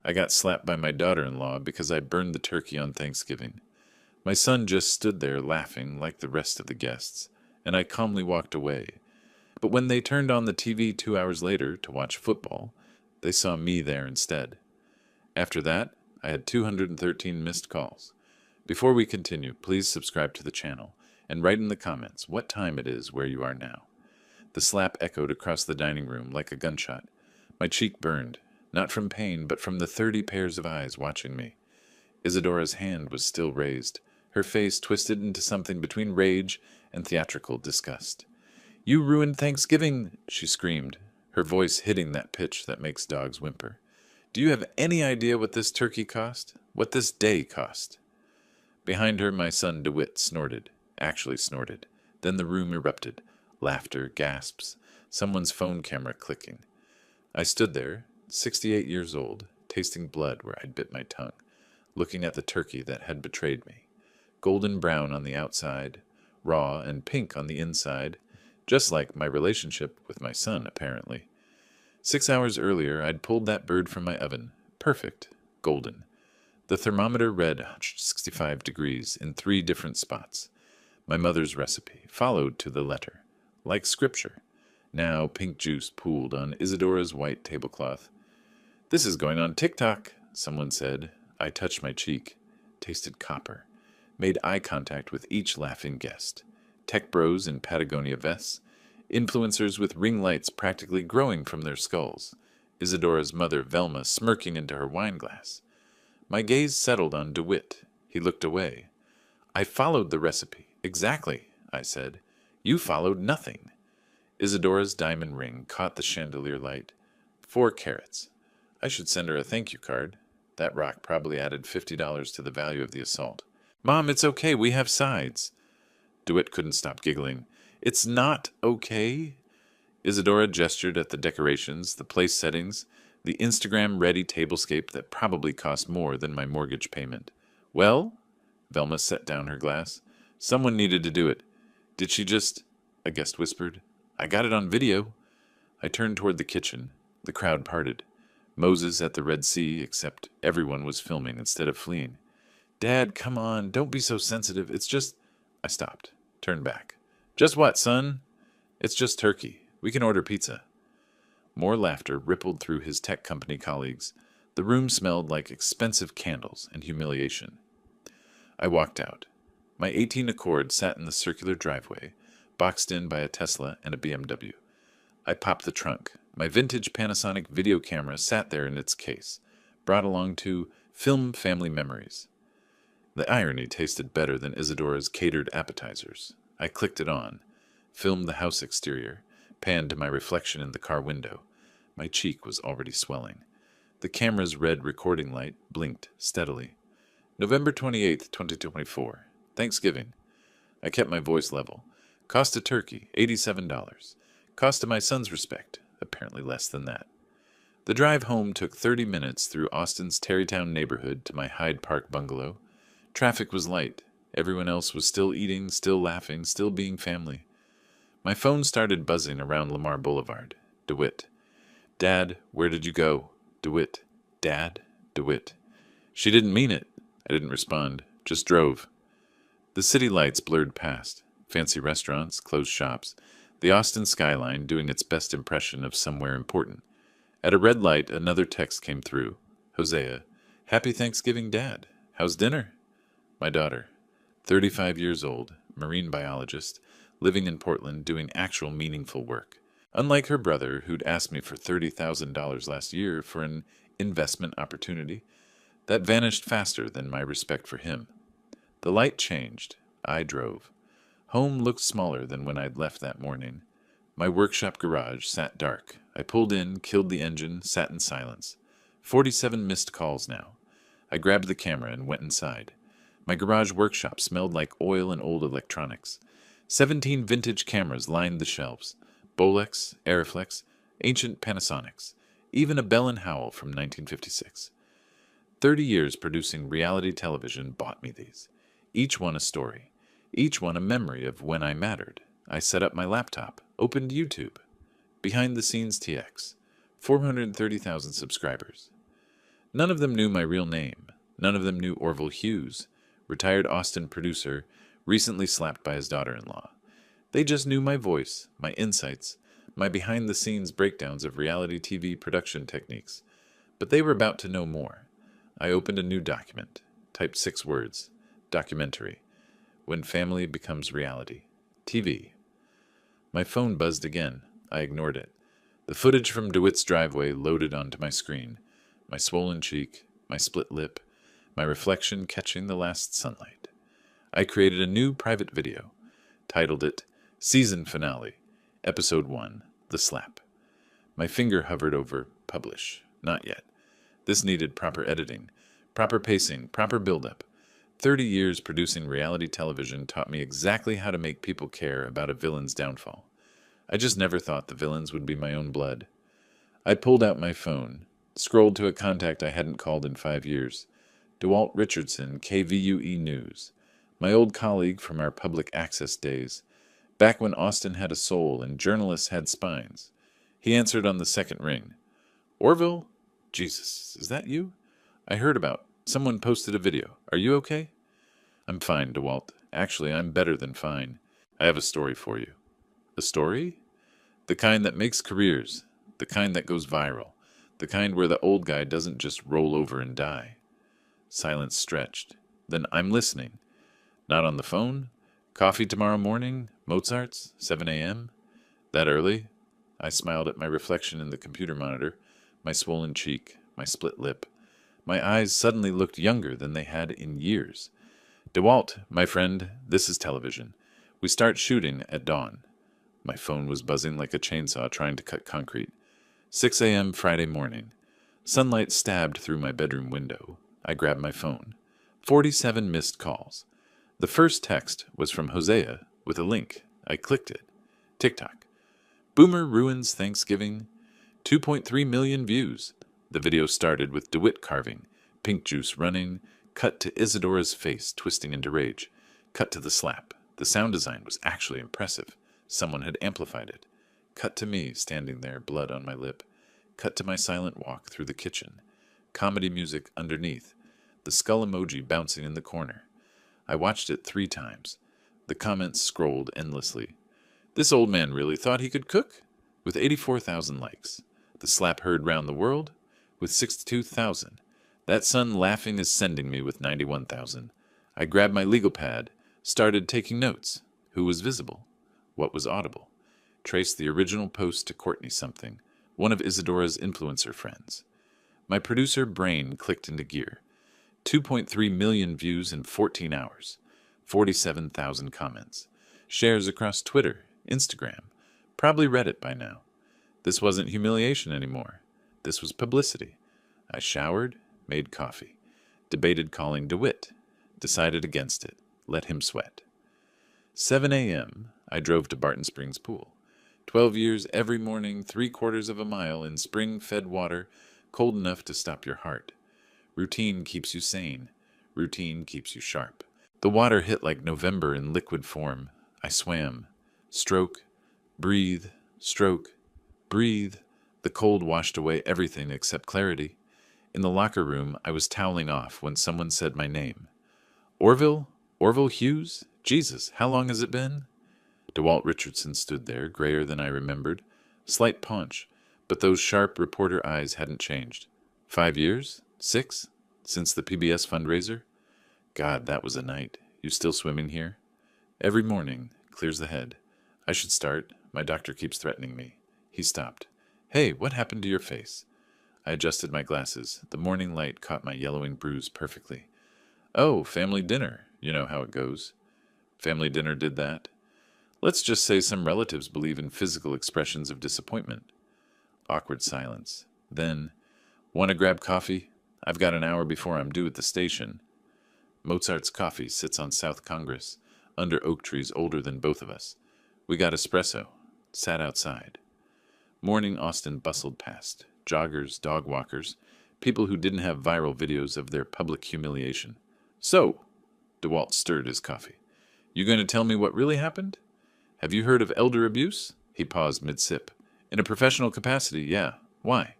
I got slapped by my daughter-in-law because I burned the turkey on Thanksgiving. My son just stood there laughing like the rest of the guests, and I calmly walked away. But when they turned on the TV 2 hours later to watch football, they saw me there instead. After that, I had 213 missed calls. Before we continue, please subscribe to the channel and write in the comments what time it is where you are now. The slap echoed across the dining room like a gunshot. My cheek burned, not from pain, but from the 30 pairs of eyes watching me. Isadora's hand was still raised, her face twisted into something between rage and theatrical disgust. "You ruined Thanksgiving," she screamed, her voice hitting that pitch that makes dogs whimper. "Do you have any idea what this turkey cost? What this day cost?" Behind her, my son DeWitt snorted, actually snorted. Then the room erupted. Laughter, gasps, someone's phone camera clicking. I stood there, 68 years old, tasting blood where I'd bit my tongue, looking at the turkey that had betrayed me. Golden brown on the outside, raw and pink on the inside, just like my relationship with my son, apparently. 6 hours earlier, I'd pulled that bird from my oven. Perfect. Golden. The thermometer read 165 degrees in 3 different spots. My mother's recipe, followed to the letter. Like scripture. Now pink juice pooled on Isadora's white tablecloth. "This is going on TikTok," someone said. I touched my cheek, tasted copper, made eye contact with each laughing guest. Tech bros in Patagonia vests, influencers with ring lights practically growing from their skulls, Isadora's mother Velma smirking into her wine glass. My gaze settled on DeWitt. He looked away. "I followed the recipe. Exactly," I said. "You followed nothing." Isadora's diamond ring caught the chandelier light. 4 carats. I should send her a thank you card. That rock probably added $50 to the value of the assault. "Mom, it's okay. We have sides." DeWitt couldn't stop giggling. "It's not okay." Isadora gestured at the decorations, the place settings, the Instagram-ready tablescape that probably cost more than my mortgage payment. "Well?" Velma set down her glass. "Someone needed to do it." "Did she just—" a guest whispered. "I got it on video." I turned toward the kitchen. The crowd parted. Moses at the Red Sea, except everyone was filming instead of fleeing. "Dad, come on. Don't be so sensitive. It's just—" I stopped. Turned back. "Just what, son?" "It's just turkey. We can order pizza." More laughter rippled through his tech company colleagues. The room smelled like expensive candles and humiliation. I walked out. My 18 Accord sat in the circular driveway, boxed in by a Tesla and a BMW. I popped the trunk. My vintage Panasonic video camera sat there in its case, brought along to film family memories. The irony tasted better than Isadora's catered appetizers. I clicked it on, filmed the house exterior, panned to my reflection in the car window. My cheek was already swelling. The camera's red recording light blinked steadily. November 28th, 2024. Thanksgiving. I kept my voice level. Cost a turkey, $87. Cost of my son's respect, apparently less than that. The drive home took 30 minutes through Austin's Tarrytown neighborhood to my Hyde Park bungalow. Traffic was light. Everyone else was still eating, still laughing, still being family. My phone started buzzing around Lamar Boulevard. DeWitt. "Dad, where did you go?" DeWitt. "Dad?" DeWitt. She didn't mean it. I didn't respond, just drove. The city lights blurred past. Fancy restaurants, closed shops. The Austin skyline doing its best impression of somewhere important. At a red light, another text came through. Hosea. "Happy Thanksgiving, Dad. How's dinner?" My daughter. 35 years old, marine biologist, living in Portland doing actual meaningful work. Unlike her brother, who'd asked me for $30,000 last year for an investment opportunity, that vanished faster than my respect for him. The light changed. I drove. Home looked smaller than when I'd left that morning. My workshop garage sat dark. I pulled in, killed the engine, sat in silence. 47 missed calls now. I grabbed the camera and went inside. My garage workshop smelled like oil and old electronics. 17 vintage cameras lined the shelves. Bolex, Arriflex, ancient Panasonics, even a Bell & Howell from 1956. 30 years producing reality television bought me these. Each one a story. Each one a memory of when I mattered. I set up my laptop, opened YouTube. Behind the Scenes TX. 430,000 subscribers. None of them knew my real name. None of them knew Orville Hughes, retired Austin producer, recently slapped by his daughter-in-law. They just knew my voice, my insights, my behind-the-scenes breakdowns of reality TV production techniques. But they were about to know more. I opened a new document, typed 6 words, documentary, when family becomes reality, TV. My phone buzzed again. I ignored it. The footage from DeWitt's driveway loaded onto my screen, my swollen cheek, my split lip, my reflection catching the last sunlight. I created a new private video, titled it Season Finale, Episode 1, The Slap. My finger hovered over Publish. Not yet. This needed proper editing, proper pacing, proper build-up. 30 years producing reality television taught me exactly how to make people care about a villain's downfall. I just never thought the villains would be my own blood. I pulled out my phone, scrolled to a contact I hadn't called in 5 years. DeWalt Richardson, KVUE News. My old colleague from our public access days, back when Austin had a soul and journalists had spines. He answered on the second ring. Orville? Jesus, is that you? I heard about. Someone posted a video. Are you okay? I'm fine, DeWalt. Actually, I'm better than fine. I have a story for you. A story? The kind that makes careers. The kind that goes viral. The kind where the old guy doesn't just roll over and die. Silence stretched. Then I'm listening. Not on the phone? Coffee tomorrow morning? Mozart's? 7 a.m.? That early? I smiled at my reflection in the computer monitor, my swollen cheek, my split lip. My eyes suddenly looked younger than they had in years. DeWalt, my friend, this is television. We start shooting at dawn. My phone was buzzing like a chainsaw trying to cut concrete. 6 a.m. Friday morning. Sunlight stabbed through my bedroom window. I grabbed my phone. 47 missed calls. The first text was from Hosea with a link. I clicked it. TikTok. Boomer ruins Thanksgiving. 2.3 million views. The video started with DeWitt carving, pink juice running, cut to Isadora's face twisting into rage, cut to the slap. The sound design was actually impressive. Someone had amplified it. Cut to me standing there, blood on my lip. Cut to my silent walk through the kitchen. Comedy music underneath. The skull emoji bouncing in the corner. I watched it 3 times. The comments scrolled endlessly. This old man really thought he could cook? With 84,000 likes. The slap heard round the world? With 62,000. That son laughing is sending me with 91,000. I grabbed my legal pad, started taking notes. Who was visible? What was audible? Traced the original post to Courtney something, one of Isadora's influencer friends. My producer brain clicked into gear. 2.3 million views in 14 hours. 47,000 comments. Shares across Twitter, Instagram, probably Reddit by now. This wasn't humiliation anymore. This was publicity. I showered, made coffee, debated calling DeWitt, decided against it, let him sweat. 7 a.m., I drove to Barton Springs Pool. 12 years every morning, 3/4 of a mile in spring-fed water, cold enough to stop your heart. Routine keeps you sane. Routine keeps you sharp. The water hit like November in liquid form. I swam. Stroke, breathe, stroke, breathe. The cold washed away everything except clarity. In the locker room, I was toweling off when someone said my name. Orville? Orville Hughes? Jesus, how long has it been? DeWalt Richardson stood there, grayer than I remembered. Slight paunch, but those sharp reporter eyes hadn't changed. 5 years? 6? Since the PBS fundraiser? God, that was a night. You still swimming here? Every morning. Clears the head. I should start. My doctor keeps threatening me. He stopped. Hey, what happened to your face? I adjusted my glasses. The morning light caught my yellowing bruise perfectly. Oh, family dinner. You know how it goes. Family dinner did that. Let's just say some relatives believe in physical expressions of disappointment. Awkward silence. Then, want to grab coffee? I've got an hour before I'm due at the station. Mozart's coffee sits on South Congress, under oak trees older than both of us. We got espresso. Sat outside. Morning Austin bustled past. Joggers, dog walkers, people who didn't have viral videos of their public humiliation. So, DeWalt stirred his coffee. You going to tell me what really happened? Have you heard of elder abuse? He paused mid-sip. In a professional capacity, yeah. Why?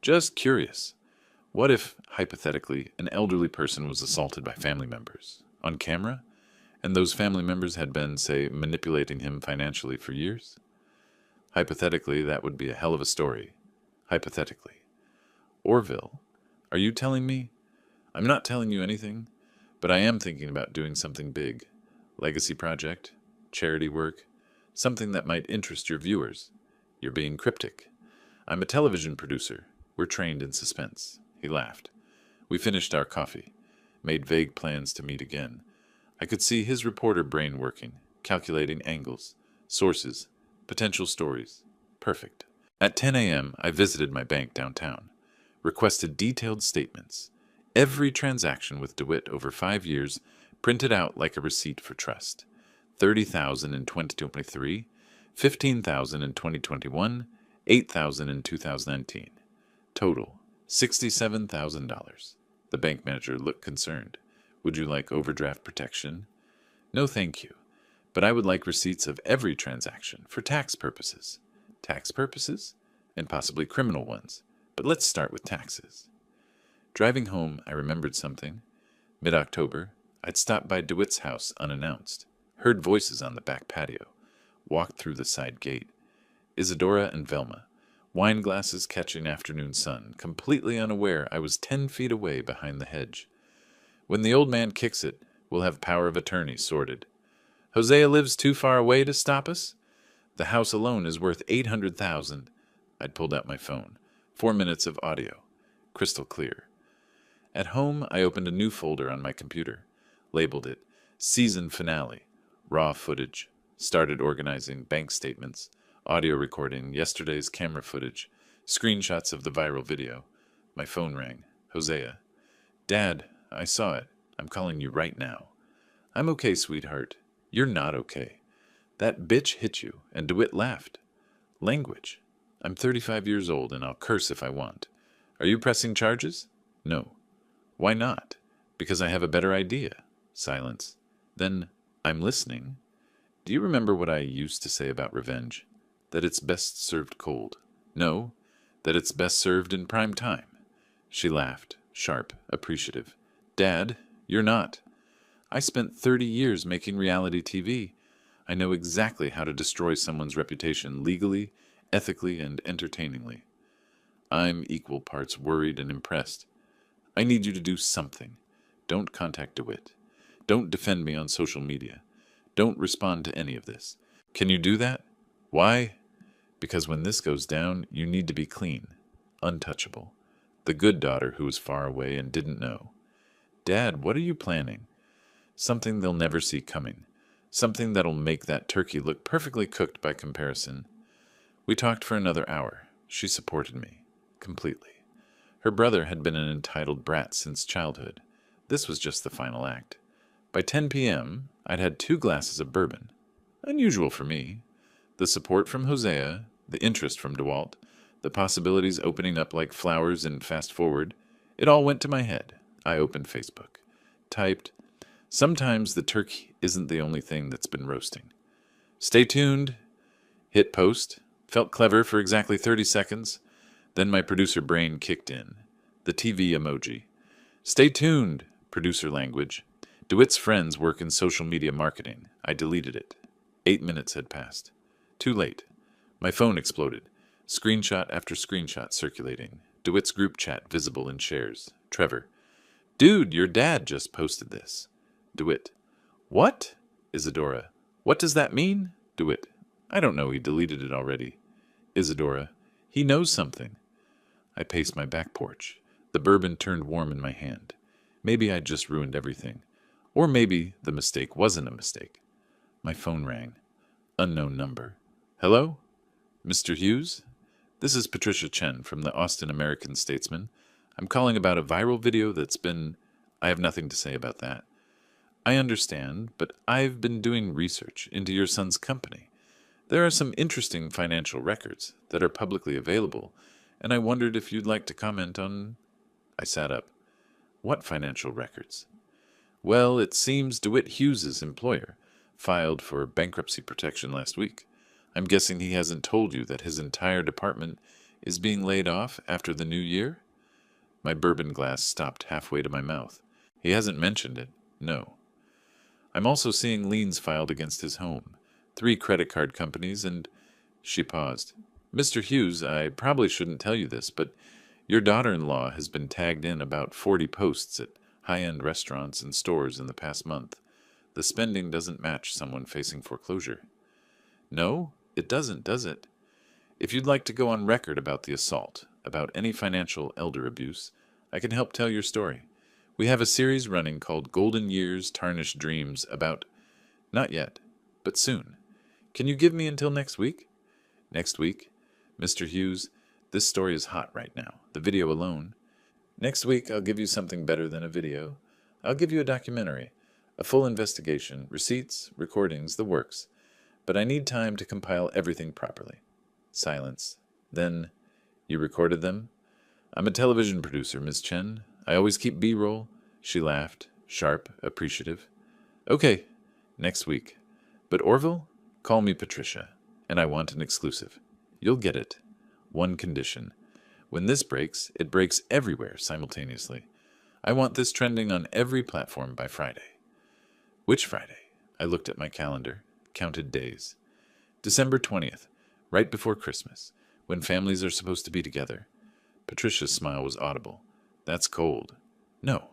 Just curious. What if, hypothetically, an elderly person was assaulted by family members on camera, and those family members had been, say, manipulating him financially for years? Hypothetically, that would be a hell of a story. Hypothetically. Orville, are you telling me? I'm not telling you anything, but I am thinking about doing something big. Legacy project, charity work, something that might interest your viewers. You're being cryptic. I'm a television producer. We're trained in suspense. He laughed. We finished our coffee, made vague plans to meet again. I could see his reporter brain working, calculating angles, sources, potential stories. Perfect. At 10 a.m., I visited my bank downtown, requested detailed statements, every transaction with DeWitt over 5 years printed out like a receipt for trust. $30,000 in 2023, $15,000 in 2021, $8,000 in 2019. Total, $67,000. The bank manager looked concerned. Would you like overdraft protection? No, thank you. But I would like receipts of every transaction for tax purposes. Tax purposes? And possibly criminal ones. But let's start with taxes. Driving home, I remembered something. Mid-October, I'd stopped by DeWitt's house unannounced, heard voices on the back patio, walked through the side gate. Isadora and Velma, wine glasses catching afternoon sun, completely unaware I was 10 feet away behind the hedge. When the old man kicks it, we'll have power of attorney sorted. Hosea lives too far away to stop us? The house alone is worth $800,000. I'd pulled out my phone. 4 minutes of audio. Crystal clear. At home, I opened a new folder on my computer, labeled it Season Finale, Raw Footage, started organizing bank statements, audio recording, yesterday's camera footage, screenshots of the viral video. My phone rang. Hosea. Dad, I saw it. I'm calling you right now. I'm okay, sweetheart. You're not okay. That bitch hit you, and DeWitt laughed. Language. I'm 35 years old, and I'll curse if I want. Are you pressing charges? No. Why not? Because I have a better idea. Silence. Then, I'm listening. Do you remember what I used to say about revenge? That it's best served cold. No, that it's best served in prime time. She laughed, sharp, appreciative. Dad, you're not. I spent 30 years making reality TV. I know exactly how to destroy someone's reputation legally, ethically, and entertainingly. I'm equal parts worried and impressed. I need you to do something. Don't contact DeWitt. Don't defend me on social media. Don't respond to any of this. Can you do that? Why? Because when this goes down, you need to be clean, untouchable. The good daughter who was far away and didn't know. Dad, what are you planning? Something they'll never see coming. Something that'll make that turkey look perfectly cooked by comparison. We talked for another hour. She supported me. Completely. Her brother had been an entitled brat since childhood. This was just the final act. By 10 p.m., I'd had 2 glasses of bourbon. Unusual for me. The support from Hosea, the interest from DeWalt, the possibilities opening up like flowers in Fast Forward, it all went to my head. I opened Facebook. Typed, sometimes the turkey isn't the only thing that's been roasting. Stay tuned. Hit post. Felt clever for exactly 30 seconds. Then my producer brain kicked in. The TV emoji. Stay tuned. Producer language. DeWitt's friends work in social media marketing. I deleted it. 8 minutes had passed. Too late. My phone exploded. Screenshot after screenshot circulating. DeWitt's group chat visible in shares. Trevor. Dude, your dad just posted this. DeWitt. What? Isadora. What does that mean? DeWitt. I don't know, he deleted it already. Isadora. He knows something. I paced my back porch. The bourbon turned warm in my hand. Maybe I'd just ruined everything. Or maybe the mistake wasn't a mistake. My phone rang. Unknown number. Hello? Mr. Hughes? This is Patricia Chen from the Austin American Statesman. I'm calling about a viral video that's been... I have nothing to say about that. I understand, but I've been doing research into your son's company. There are some interesting financial records that are publicly available, and I wondered if you'd like to comment on... I sat up. What financial records? Well, it seems DeWitt Hughes's employer filed for bankruptcy protection last week. I'm guessing he hasn't told you that his entire department is being laid off after the new year? My bourbon glass stopped halfway to my mouth. He hasn't mentioned it. No. I'm also seeing liens filed against his home. 3 credit card companies and... She paused. Mr. Hughes, I probably shouldn't tell you this, but your daughter-in-law has been tagged in about 40 posts at high-end restaurants and stores in the past month. The spending doesn't match someone facing foreclosure. No, it doesn't, does it? If you'd like to go on record about the assault, about any financial elder abuse, I can help tell your story. We have a series running called Golden Years, Tarnished Dreams about... Not yet, but soon. Can you give me until next week? Next week? Mr. Hughes, this story is hot right now, the video alone. Next week I'll give you something better than a video. I'll give you a documentary, a full investigation, receipts, recordings, the works. But I need time to compile everything properly. Silence. Then, you recorded them? I'm a television producer, Miss Chen. I always keep B-roll. She laughed, sharp, appreciative. Okay, next week. But Orville, call me Patricia, and I want an exclusive. You'll get it. One condition. When this breaks, it breaks everywhere simultaneously. I want this trending on every platform by Friday. Which Friday? I looked at my calendar, counted days. December 20th, right before Christmas, when families are supposed to be together. Patricia's smile was audible. That's cold. No,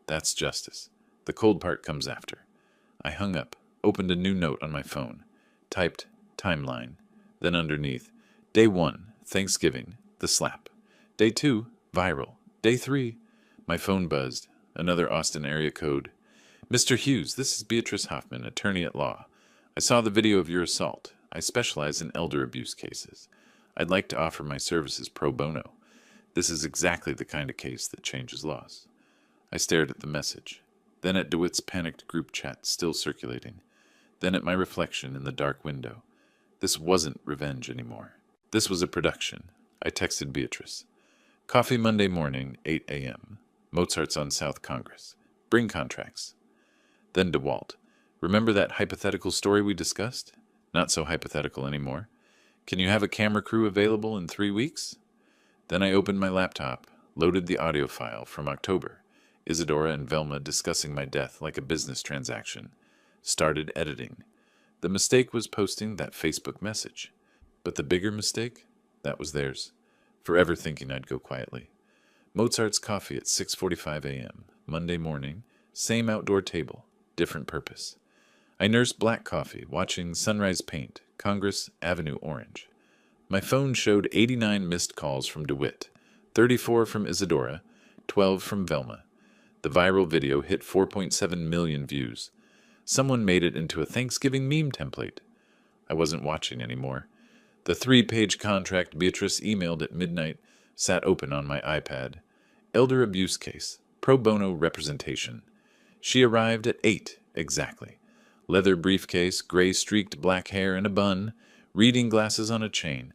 that's justice. The cold part comes after. I hung up, opened a new note on my phone, typed timeline, then underneath, Day 1, Thanksgiving, the slap. Day 2, viral. Day 3, my phone buzzed, another Austin area code. Mr. Hughes, this is Beatrice Hoffman, attorney at law. I saw the video of your assault. I specialize in elder abuse cases. I'd like to offer my services pro bono. This is exactly the kind of case that changes laws. I stared at the message, then at DeWitt's panicked group chat still circulating, then at my reflection in the dark window. This wasn't revenge anymore. This was a production. I texted Beatrice. Coffee Monday morning, 8 a.m. Mozart's on South Congress. Bring contracts. Then DeWalt. Remember that hypothetical story we discussed? Not so hypothetical anymore. Can you have a camera crew available in 3 weeks? Then I opened my laptop, loaded the audio file from October, Isadora and Velma discussing my death like a business transaction, started editing. The mistake was posting that Facebook message. But the bigger mistake? That was theirs. Forever thinking I'd go quietly. Mozart's coffee at 6:45 a.m., Monday morning, same outdoor table, different purpose. I nursed black coffee, watching sunrise paint, Congress Avenue Orange. My phone showed 89 missed calls from DeWitt, 34 from Isadora, 12 from Velma. The viral video hit 4.7 million views. Someone made it into a Thanksgiving meme template. I wasn't watching anymore. The 3-page contract Beatrice emailed at midnight sat open on my iPad. Elder abuse case, pro bono representation. She arrived at 8 exactly. Leather briefcase, gray-streaked black hair and a bun, reading glasses on a chain.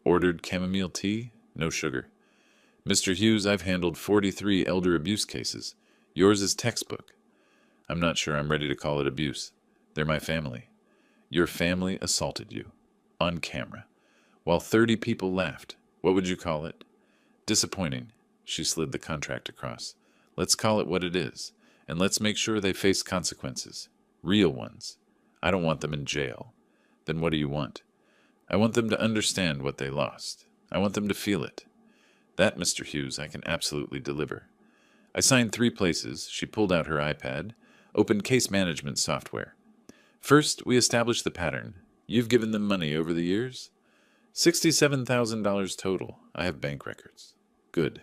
Ordered chamomile tea, no sugar. Mr. Hughes, I've handled 43 elder abuse cases. Yours is textbook. I'm not sure I'm ready to call it abuse. They're my family. Your family assaulted you. On camera. While 30 people laughed. What would you call it? Disappointing. She slid the contract across. Let's call it what it is. And let's make sure they face consequences. Real ones. I don't want them in jail. Then what do you want? I want them to understand what they lost. I want them to feel it. That, Mr. Hughes, I can absolutely deliver. I signed 3 places. She pulled out her iPad, opened case management software. First, we established the pattern. You've given them money over the years? $67,000 total. I have bank records. Good.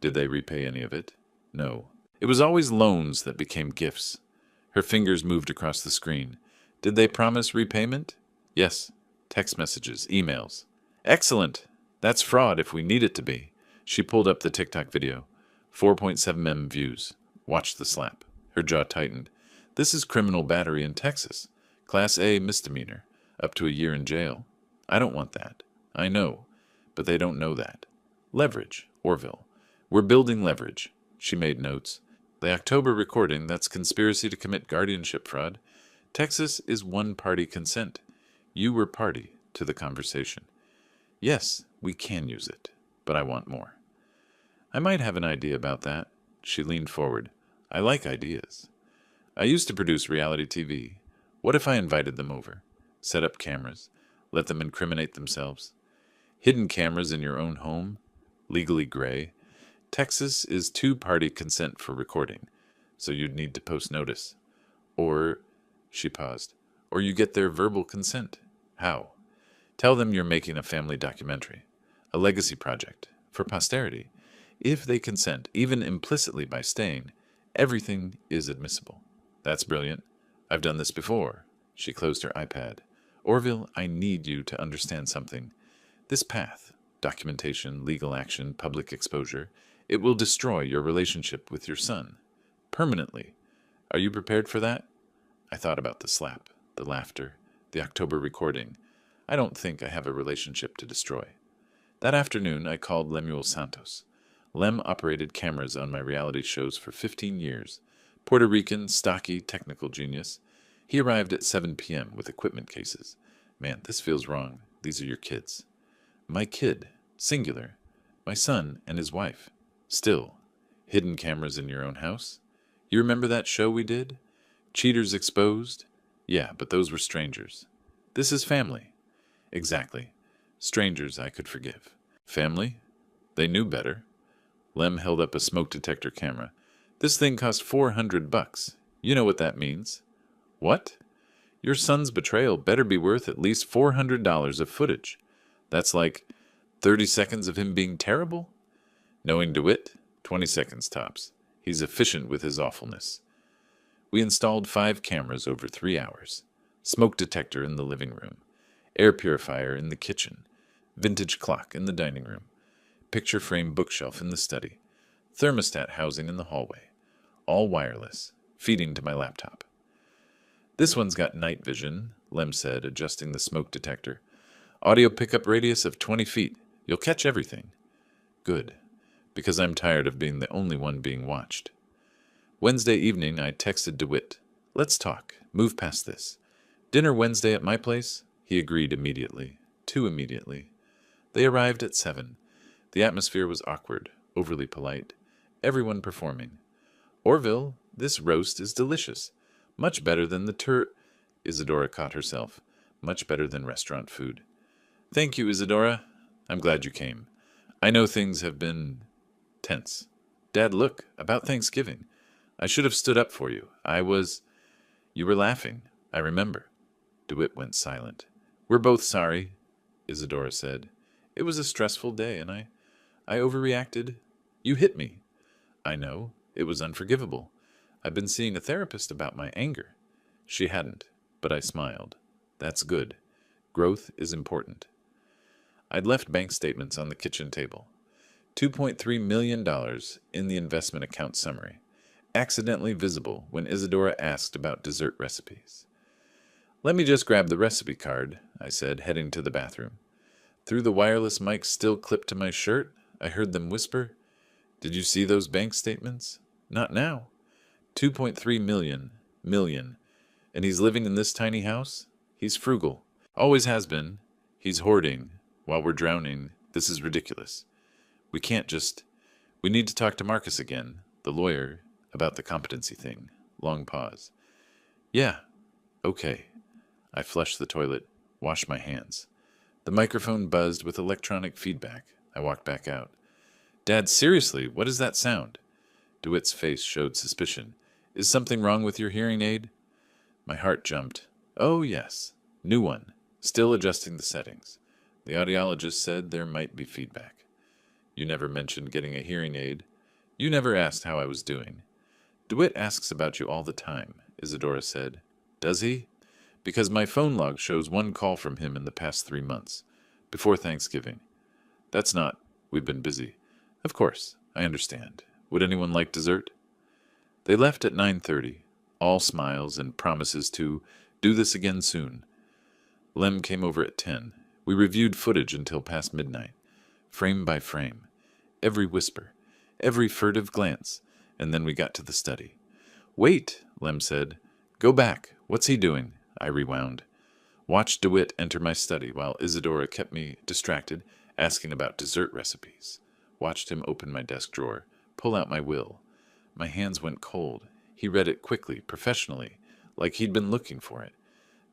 Did they repay any of it? No. It was always loans that became gifts. Her fingers moved across the screen. Did they promise repayment? Yes. Text messages, emails. Excellent. That's fraud if we need it to be. She pulled up the TikTok video. 4.7 M views. Watched the slap. Her jaw tightened. This is criminal battery in Texas. Class A misdemeanor. Up to a year in jail. I don't want that. I know. But they don't know that. Leverage. Orville. We're building leverage. She made notes. The October recording, that's conspiracy to commit guardianship fraud. Texas is one-party consent. You were party to the conversation. Yes, we can use it, but I want more. I might have an idea about that. She leaned forward. I like ideas. I used to produce reality TV. What if I invited them over? Set up cameras. Let them incriminate themselves. Hidden cameras in your own home? Legally gray. Texas is two-party consent for recording, so you'd need to post notice. Or, she paused, or you get their verbal consent. How? Tell them you're making a family documentary, a legacy project, for posterity. If they consent, even implicitly by staying, everything is admissible. That's brilliant. I've done this before. She closed her iPad. Orville, I need you to understand something. This path, documentation, legal action, public exposure, it will destroy your relationship with your son. Permanently. Are you prepared for that? I thought about the slap, the laughter, the October recording. I don't think I have a relationship to destroy. That afternoon, I called Lemuel Santos. Lem operated cameras on my reality shows for 15 years. Puerto Rican, stocky, technical genius. He arrived at 7 p.m. with equipment cases. Man, this feels wrong. These are your kids. My kid, singular. My son and his wife. Still, hidden cameras in your own house? You remember that show we did? Cheaters Exposed? Yeah, but those were strangers. This is family. Exactly. Strangers I could forgive. Family? They knew better. Lem held up a smoke detector camera. This thing cost $400. You know what that means. What? Your son's betrayal better be worth at least $400 of footage. That's like 30 seconds of him being terrible? Knowing DeWitt, 20 seconds tops. He's efficient with his awfulness. We installed 5 cameras over 3 hours. Smoke detector in the living room. Air purifier in the kitchen. Vintage clock in the dining room. Picture frame bookshelf in the study. Thermostat housing in the hallway. All wireless, feeding to my laptop. This one's got night vision, Lem said, adjusting the smoke detector. Audio pickup radius of 20 feet. You'll catch everything. Good, because I'm tired of being the only one being watched. Wednesday evening, I texted DeWitt. Let's talk. Move past this. Dinner Wednesday at my place? He agreed immediately. Too immediately. They arrived at 7. The atmosphere was awkward, overly polite. Everyone performing. Orville, this roast is delicious. Much better than the Isadora caught herself. Much better than restaurant food. Thank you, Isadora. I'm glad you came. I know things have been tense. Dad, look, about Thanksgiving. I should have stood up for you. You were laughing. I remember. DeWitt went silent. We're both sorry, Isadora said. It was a stressful day, and I overreacted. You hit me. I know. It was unforgivable. I've been seeing a therapist about my anger. She hadn't, but I smiled. That's good. Growth is important. I'd left bank statements on the kitchen table. $2.3 million in the investment account summary. Accidentally visible when Isadora asked about dessert recipes. Let me just grab the recipe card, I said, heading to the bathroom. Through the wireless mic still clipped to my shirt, I heard them whisper, Did you see those bank statements? Not now. 2.3 million. And he's living in this tiny house? He's frugal. Always has been. He's hoarding. While we're drowning, this is ridiculous. We need to talk to Marcus again, the lawyer, about the competency thing. Long pause. Yeah. Okay. I flushed the toilet, washed my hands. The microphone buzzed with electronic feedback. I walked back out. Dad, seriously, what is that sound? DeWitt's face showed suspicion. Is something wrong with your hearing aid? My heart jumped. Oh, yes. New one. Still adjusting the settings. The audiologist said there might be feedback. You never mentioned getting a hearing aid. You never asked how I was doing. DeWitt asks about you all the time, Isadora said. Does he? Because my phone log shows 1 call from him in the past 3 months. Before Thanksgiving. We've been busy. Of course, I understand. Would anyone like dessert? They left at 9:30, all smiles and promises to do this again soon. Lem came over at 10. We reviewed footage until past midnight, frame by frame, every whisper, every furtive glance, and then we got to the study. Wait, Lem said. Go back. What's he doing? I rewound. Watched DeWitt enter my study while Isadora kept me distracted, asking about dessert recipes. watched him open my desk drawer, pull out my will. My hands went cold. He read it quickly, professionally, like he'd been looking for it.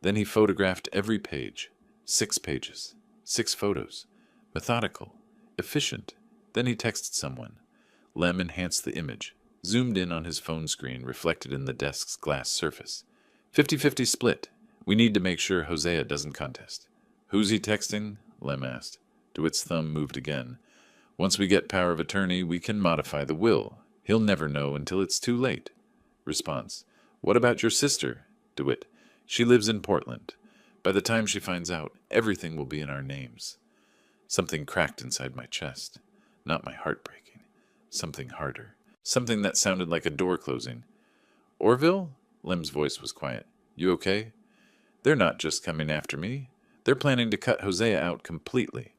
Then he photographed every page. 6 pages. 6 photos. Methodical. Efficient. Then he texted someone. Lem enhanced the image, zoomed in on his phone screen reflected in the desk's glass surface. 50-50 split. We need to make sure Hosea doesn't contest. Who's he texting? Lem asked. DeWitt's thumb moved again. Once we get power of attorney, we can modify the will. He'll never know until it's too late. Response. What about your sister? DeWitt. She lives in Portland. By the time she finds out, everything will be in our names. Something cracked inside my chest. Not my heart breaking. Something harder. Something that sounded like a door closing. Orville? Lem's voice was quiet. You okay? They're not just coming after me. They're planning to cut Hosea out completely.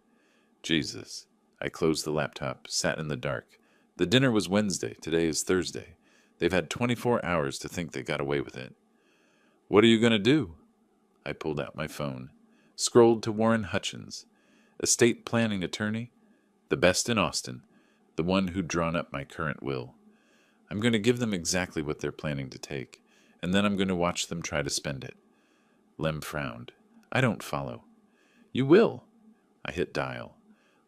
Jesus. I closed the laptop, sat in the dark. The dinner was Wednesday. Today is Thursday. They've had 24 hours to think they got away with it. What are you going to do? I pulled out my phone. Scrolled to Warren Hutchins, estate planning attorney, the best in Austin, the one who'd drawn up my current will. I'm going to give them exactly what they're planning to take, and then I'm going to watch them try to spend it. Lem frowned. I don't follow. You will. I hit dial.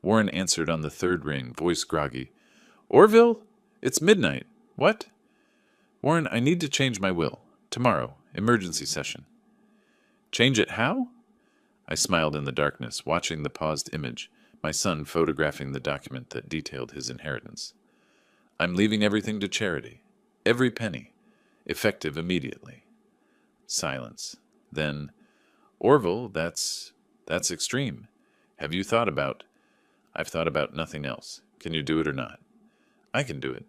Warren answered on the third ring, voice groggy. Orville? It's midnight. What? Warren, I need to change my will. Tomorrow. Emergency session. Change it how? I smiled in the darkness, watching the paused image, my son photographing the document that detailed his inheritance. I'm leaving everything to charity. Every penny. Effective immediately. Silence. Then, Orville, that's extreme. Have you thought about... I've thought about nothing else. Can you do it or not? I can do it.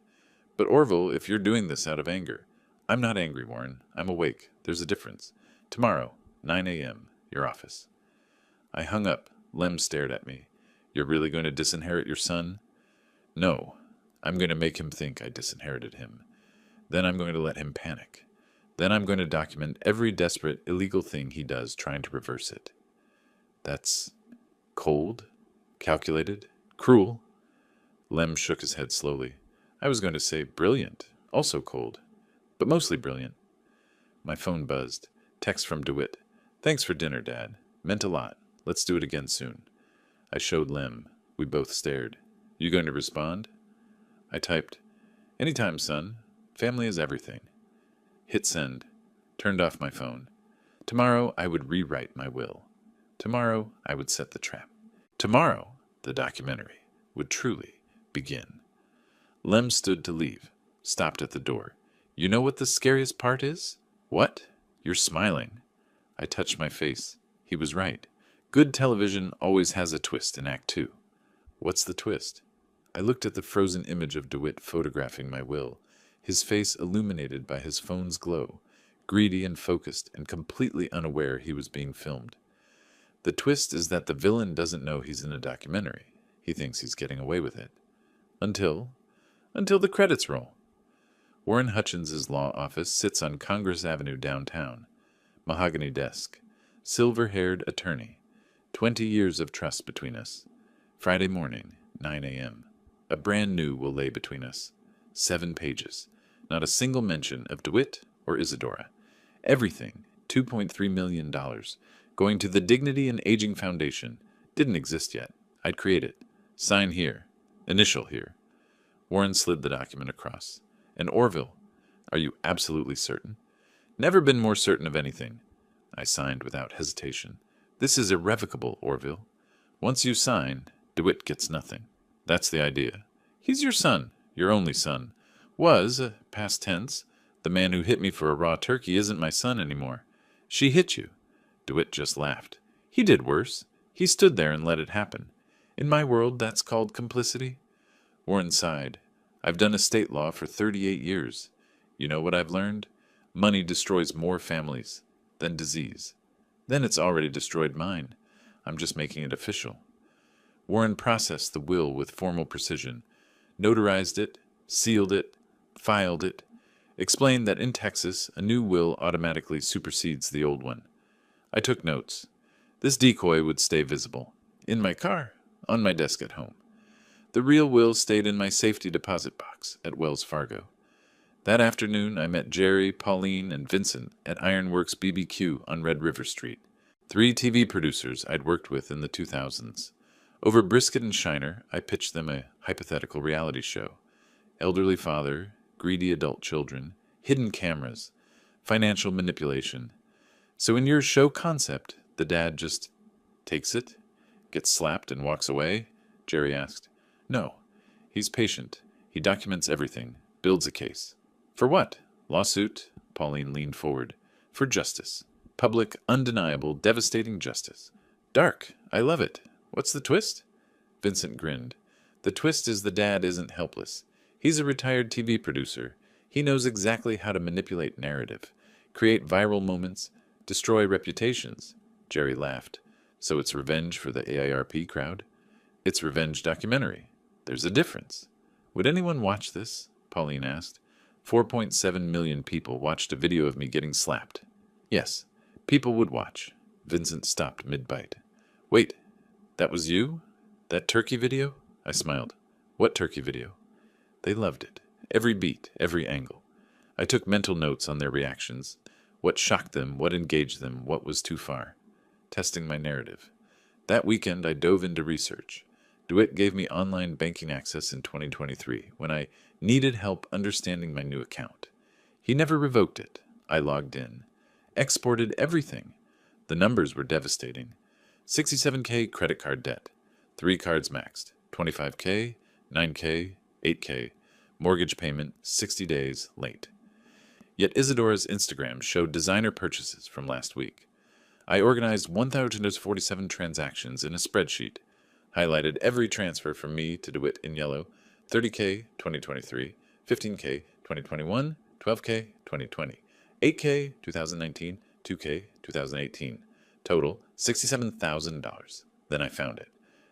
But Orville, if you're doing this out of anger... I'm not angry, Warren. I'm awake. There's a difference. Tomorrow, 9 a.m., your office. I hung up. Lem stared at me. You're really going to disinherit your son? No. I'm going to make him think I disinherited him. Then I'm going to let him panic. Then I'm going to document every desperate, illegal thing he does trying to reverse it. That's cold, calculated, cruel. Lem shook his head slowly. I was going to say brilliant, also cold, but mostly brilliant. My phone buzzed. Text from DeWitt. Thanks for dinner, Dad. Meant a lot. Let's do it again soon. I showed Lem. We both stared. You going to respond? I typed, Anytime, son. Family is everything. Hit send. Turned off my phone. Tomorrow I would rewrite my will. Tomorrow I would set the trap. Tomorrow the documentary would truly begin. Lem stood to leave. Stopped at the door. You know what the scariest part is? What? You're smiling. I touched my face. He was right. Good television always has a twist in Act 2. What's the twist? I looked at the frozen image of DeWitt photographing my will, his face illuminated by his phone's glow, greedy and focused and completely unaware he was being filmed. The twist is that the villain doesn't know he's in a documentary. He thinks he's getting away with it. Until the credits roll. Warren Hutchins' law office sits on Congress Avenue downtown. Mahogany desk. Silver-haired attorney. 20 years of trust between us. Friday morning, 9 a.m. A brand new will lay between us. 7 pages. Not a single mention of DeWitt or Isadora. Everything, $2.3 million, going to the Dignity and Aging Foundation. Didn't exist yet. I'd create it. Sign here. Initial here. Warren slid the document across. And Orville, are you absolutely certain? Never been more certain of anything. I signed without hesitation. This is irrevocable, Orville. Once you sign, DeWitt gets nothing. That's the idea. He's your son, your only son. Was, past tense. The man who hit me for a raw turkey isn't my son anymore. She hit you. DeWitt just laughed. He did worse. He stood there and let it happen. In my world, that's called complicity. Warren sighed. I've done estate law for 38 years. You know what I've learned? Money destroys more families than disease. Then it's already destroyed mine. I'm just making it official. Warren processed the will with formal precision, notarized it, sealed it, filed it, explained that in Texas a new will automatically supersedes the old one. I took notes. This decoy would stay visible. In my car, on my desk at home. The real will stayed in my safety deposit box at Wells Fargo. That afternoon, I met Jerry, Pauline, and Vincent at Ironworks BBQ on Red River Street, 3 TV producers I'd worked with in the 2000s. Over brisket and shiner, I pitched them a hypothetical reality show. Elderly father, greedy adult children, hidden cameras, financial manipulation. So in your show concept, the dad just takes it, gets slapped and walks away? Jerry asked. No. He's patient. He documents everything, builds a case. For what? Lawsuit? Pauline leaned forward. For justice. Public, undeniable, devastating justice. Dark. I love it. What's the twist? Vincent grinned. The twist is the dad isn't helpless. He's a retired TV producer. He knows exactly how to manipulate narrative, create viral moments, destroy reputations. Jerry laughed. So it's revenge for the AARP crowd? It's revenge documentary. There's a difference. Would anyone watch this? Pauline asked. 4.7 million people watched a video of me getting slapped. Yes, people would watch. Vincent stopped mid-bite. Wait, that was you? That turkey video? I smiled. What turkey video? They loved it. Every beat, every angle. I took mental notes on their reactions. What shocked them, what engaged them, what was too far. Testing my narrative. That weekend I dove into research. DeWitt gave me online banking access in 2023 when I needed help understanding my new account. He never revoked it. I logged in. Exported everything. The numbers were devastating. 67K credit card debt. 3 cards maxed. 25K, 9K, 8K. Mortgage payment 60 days late. Yet Isadora's Instagram showed designer purchases from last week. I organized 1,047 transactions in a spreadsheet, highlighted every transfer from me to DeWitt in yellow, 30K 2023, 15K 2021, 12K 2020, 8K 2019, 2K 2018. Total $67,000. Then I found it.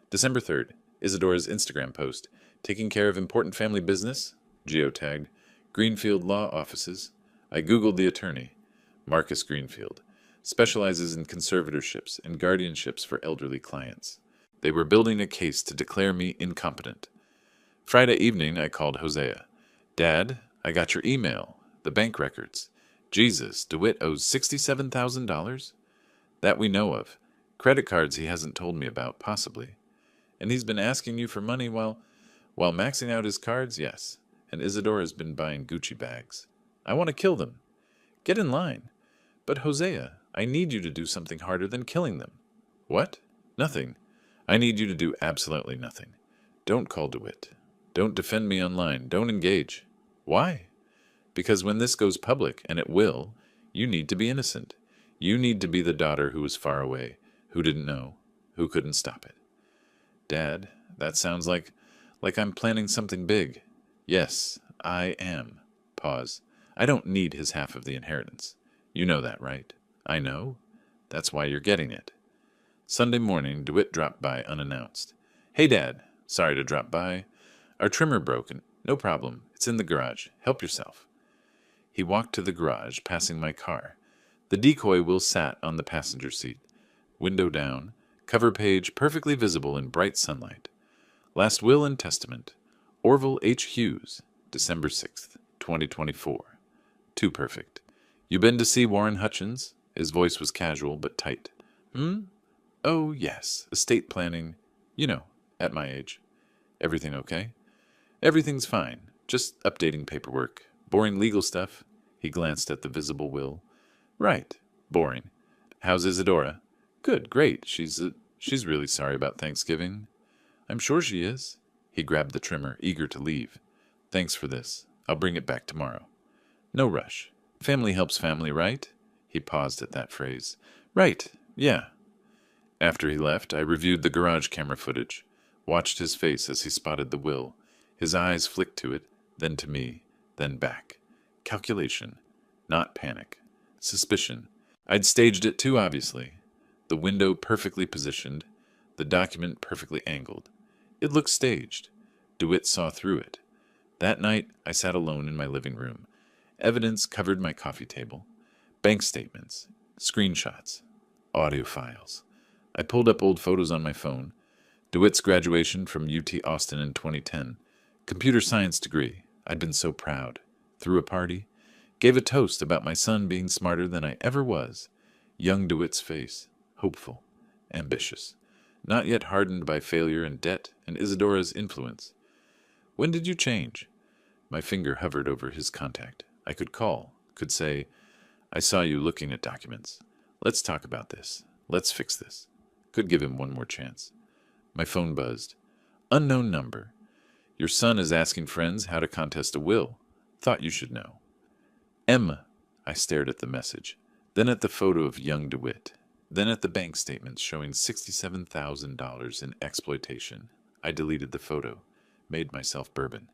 December 3rd, Isadora's Instagram post, taking care of important family business, geotagged, Greenfield Law Offices. I Googled the attorney, Marcus Greenfield, specializes in conservatorships and guardianships for elderly clients. They were building a case to declare me incompetent. Friday evening, I called Hosea. Dad, I got your email, the bank records. Jesus, DeWitt owes $67,000? That we know of. Credit cards he hasn't told me about, possibly. And he's been asking you for money while maxing out his cards? Yes. And Isadora's been buying Gucci bags. I want to kill them. Get in line. But Hosea, I need you to do something harder than killing them. What? Nothing. I need you to do absolutely nothing. Don't call DeWitt. Don't defend me online. Don't engage. Why? Because when this goes public, and it will, you need to be innocent. You need to be the daughter who was far away, who didn't know, who couldn't stop it. Dad, that sounds like I'm planning something big. Yes, I am. Pause. I don't need his half of the inheritance. You know that, right? I know. That's why you're getting it. Sunday morning, DeWitt dropped by unannounced. Hey, Dad. Sorry to drop by. Our trimmer broke. No problem. It's in the garage. Help yourself. He walked to the garage, passing my car. The decoy will sat on the passenger seat. Window down. Cover page perfectly visible in bright sunlight. Last will and testament. Orville H. Hughes, December 6th, 2024. Too perfect. You been to see Warren Hutchins? His voice was casual but tight. Oh, yes. Estate planning. You know, at my age. Everything okay? Everything's fine. Just updating paperwork. Boring legal stuff. He glanced at the visible will. Right. Boring. How's Isadora? Good, great. She's really sorry about Thanksgiving. I'm sure she is. He grabbed the trimmer, eager to leave. Thanks for this. I'll bring it back tomorrow. No rush. Family helps family, right? He paused at that phrase. Right, yeah. After he left, I reviewed the garage camera footage, watched his face as he spotted the will. His eyes flicked to it, then to me, then back. Calculation, not panic. Suspicion. I'd staged it too obviously. The window perfectly positioned, the document perfectly angled. It looked staged. DeWitt saw through it. That night, I sat alone in my living room. Evidence covered my coffee table. Bank statements, screenshots, audio files. I pulled up old photos on my phone. DeWitt's graduation from UT Austin in 2010. Computer science degree. I'd been so proud. Threw a party. Gave a toast about my son being smarter than I ever was. Young DeWitt's face. Hopeful. Ambitious. Not yet hardened by failure and debt and Isadora's influence. When did you change? My finger hovered over his contact. I could call. Could say, I saw you looking at documents. Let's talk about this. Let's fix this. Could give him one more chance. My phone buzzed. Unknown number. Your son is asking friends how to contest a will. Thought you should know. Emma. I stared at the message, then at the photo of young DeWitt, then at the bank statements showing $67,000 in exploitation. I deleted the photo, made myself bourbon.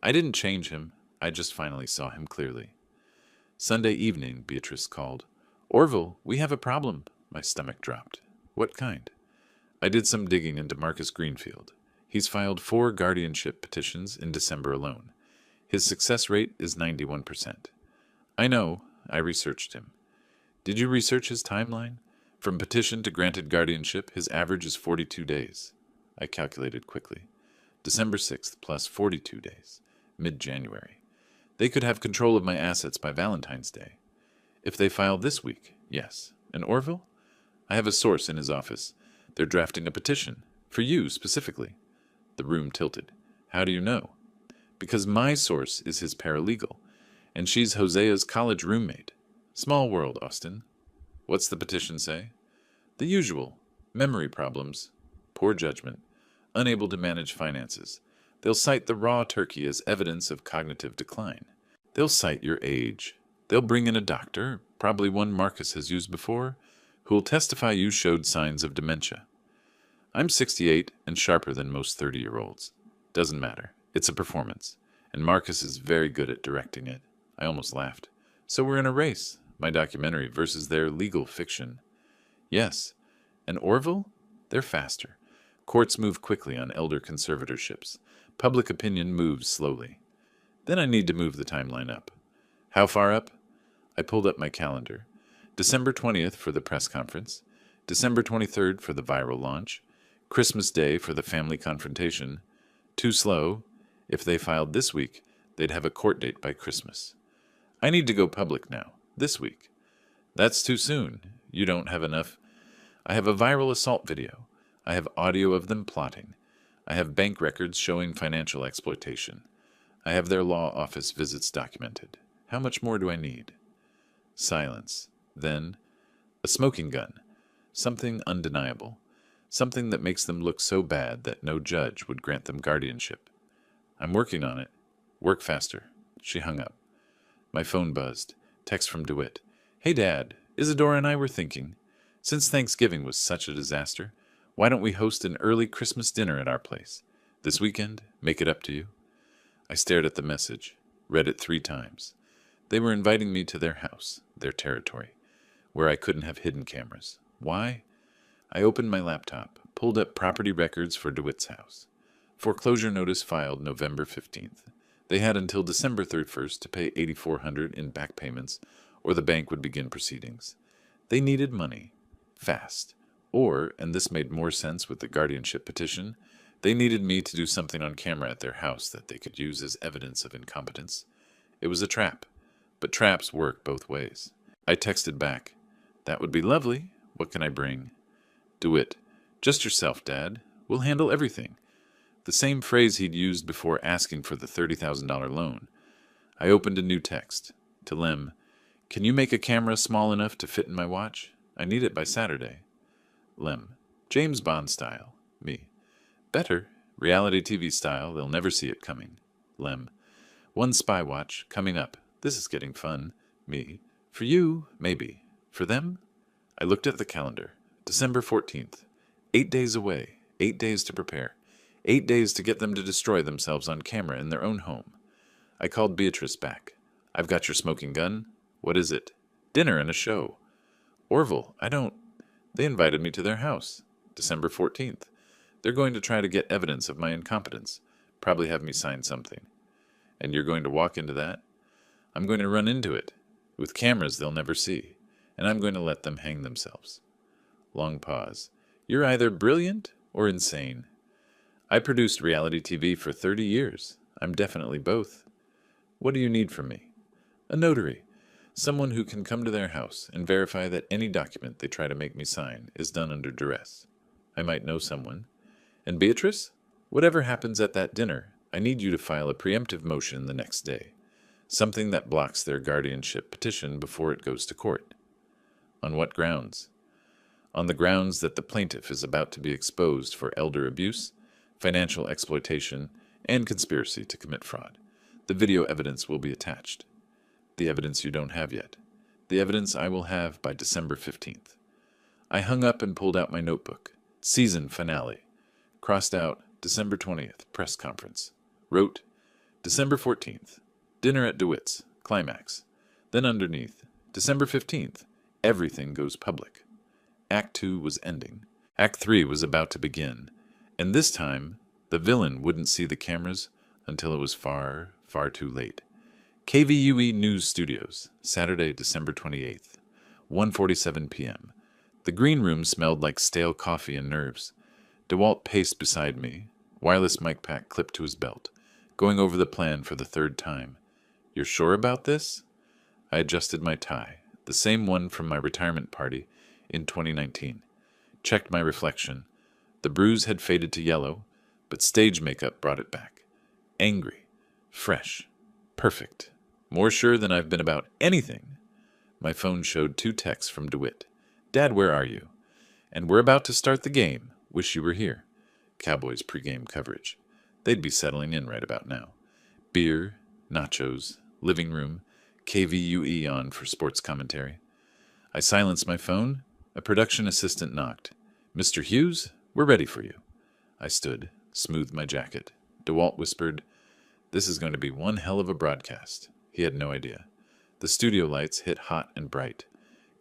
I didn't change him. I just finally saw him clearly. Sunday evening, Beatrice called. Orville, we have a problem. My stomach dropped. What kind? I did some digging into Marcus Greenfield. He's filed 4 guardianship petitions in December alone. His success rate is 91%. I know. I researched him. Did you research his timeline? From petition to granted guardianship, his average is 42 days. I calculated quickly. December 6th plus 42 days. Mid-January. They could have control of my assets by Valentine's Day. If they file this week, yes. And Orville? I have a source in his office. They're drafting a petition. For you, specifically. The room tilted. How do you know? Because my source is his paralegal, and she's Hosea's college roommate. Small world, Austin. What's the petition say? The usual. Memory problems. Poor judgment. Unable to manage finances. They'll cite the raw turkey as evidence of cognitive decline. They'll cite your age. They'll bring in a doctor, probably one Marcus has used before, who will testify you showed signs of dementia. I'm 68 and sharper than most 30-year-olds. Doesn't matter. It's a performance. And Marcus is very good at directing it. I almost laughed. So we're in a race. My documentary versus their legal fiction. Yes. And Orville? They're faster. Courts move quickly on elder conservatorships. Public opinion moves slowly. Then I need to move the timeline up. How far up? I pulled up my calendar. December 20th for the press conference. December 23rd for the viral launch. Christmas Day for the family confrontation. Too slow. If they filed this week, they'd have a court date by Christmas. I need to go public now, this week. That's too soon. You don't have enough. I have a viral assault video. I have audio of them plotting. I have bank records showing financial exploitation. I have their law office visits documented. How much more do I need? Silence. Then, a smoking gun. Something undeniable. Something that makes them look so bad that no judge would grant them guardianship. I'm working on it. Work faster. She hung up. My phone buzzed. Text from DeWitt. Hey, Dad. Isadora and I were thinking, since Thanksgiving was such a disaster, why don't we host an early Christmas dinner at our place? This weekend? Make it up to you? I stared at the message. Read it 3 times. They were inviting me to their house, their territory, where I couldn't have hidden cameras. Why? I opened my laptop, pulled up property records for DeWitt's house. Foreclosure notice filed November 15th. They had until December 31st to pay $8,400 in back payments, or the bank would begin proceedings. They needed money. Fast. Or, and this made more sense with the guardianship petition, they needed me to do something on camera at their house that they could use as evidence of incompetence. It was a trap. But traps work both ways. I texted back. That would be lovely. What can I bring? DeWitt. Just yourself, Dad. We'll handle everything. The same phrase he'd used before asking for the $30,000 loan. I opened a new text. To Lem. Can you make a camera small enough to fit in my watch? I need it by Saturday. Lem. James Bond style. Me. Better. Reality TV style. They'll never see it coming. Lem. One spy watch. Coming up. This is getting fun. Me. For you, maybe. For them? I looked at the calendar. December 14th. 8 days away. 8 days to prepare. 8 days to get them to destroy themselves on camera in their own home. I called Beatrice back. I've got your smoking gun. What is it? Dinner and a show. Orville, They invited me to their house. December 14th. They're going to try to get evidence of my incompetence. Probably have me sign something. And you're going to walk into that? I'm going to run into it. With cameras they'll never see. And I'm going to let them hang themselves. Long pause. You're either brilliant or insane? I produced reality TV for 30 years. I'm definitely both. What do you need from me? A notary. Someone who can come to their house and verify that any document they try to make me sign is done under duress. I might know someone. And Beatrice? Whatever happens at that dinner, I need you to file a preemptive motion the next day. Something that blocks their guardianship petition before it goes to court. On what grounds? On the grounds that the plaintiff is about to be exposed for elder abuse, financial exploitation, and conspiracy to commit fraud. The video evidence will be attached. The evidence you don't have yet. The evidence I will have by December 15th. I hung up and pulled out my notebook. Season finale. Crossed out December 20th, press conference. Wrote December 14th, dinner at DeWitt's, climax. Then underneath, December 15th, everything goes public. Act 2 was ending. Act 3 was about to begin. And this time, the villain wouldn't see the cameras until it was far, far too late. KVUE News Studios, Saturday, December 28th, 1:47 p.m. The green room smelled like stale coffee and nerves. DeWalt paced beside me, wireless mic pack clipped to his belt, going over the plan for the third time. You're sure about this? I adjusted my tie, the same one from my retirement party in 2019. Checked my reflection. The bruise had faded to yellow, but stage makeup brought it back. Angry, fresh, perfect. More sure than I've been about anything. My phone showed 2 texts from DeWitt. Dad, where are you? And we're about to start the game. Wish you were here. Cowboys pregame coverage. They'd be settling in right about now. Beer, nachos, living room, KVUE on for sports commentary. I silenced my phone. A production assistant knocked. Mr. Hughes, we're ready for you. I stood, smoothed my jacket. DeWalt whispered, This is going to be one hell of a broadcast. He had no idea. The studio lights hit hot and bright.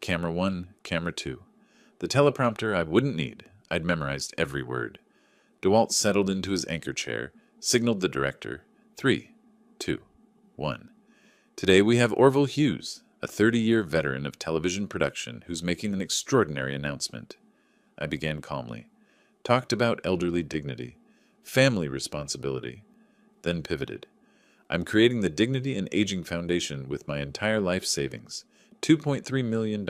Camera 1, camera 2. The teleprompter I wouldn't need. I'd memorized every word. DeWalt settled into his anchor chair, signaled the director. 3, 2, 1. Today we have Orville Hughes, a 30-year veteran of television production who's making an extraordinary announcement. I began calmly. Talked about elderly dignity, family responsibility, then pivoted. I'm creating the Dignity and Aging Foundation with my entire life savings, $2.3 million,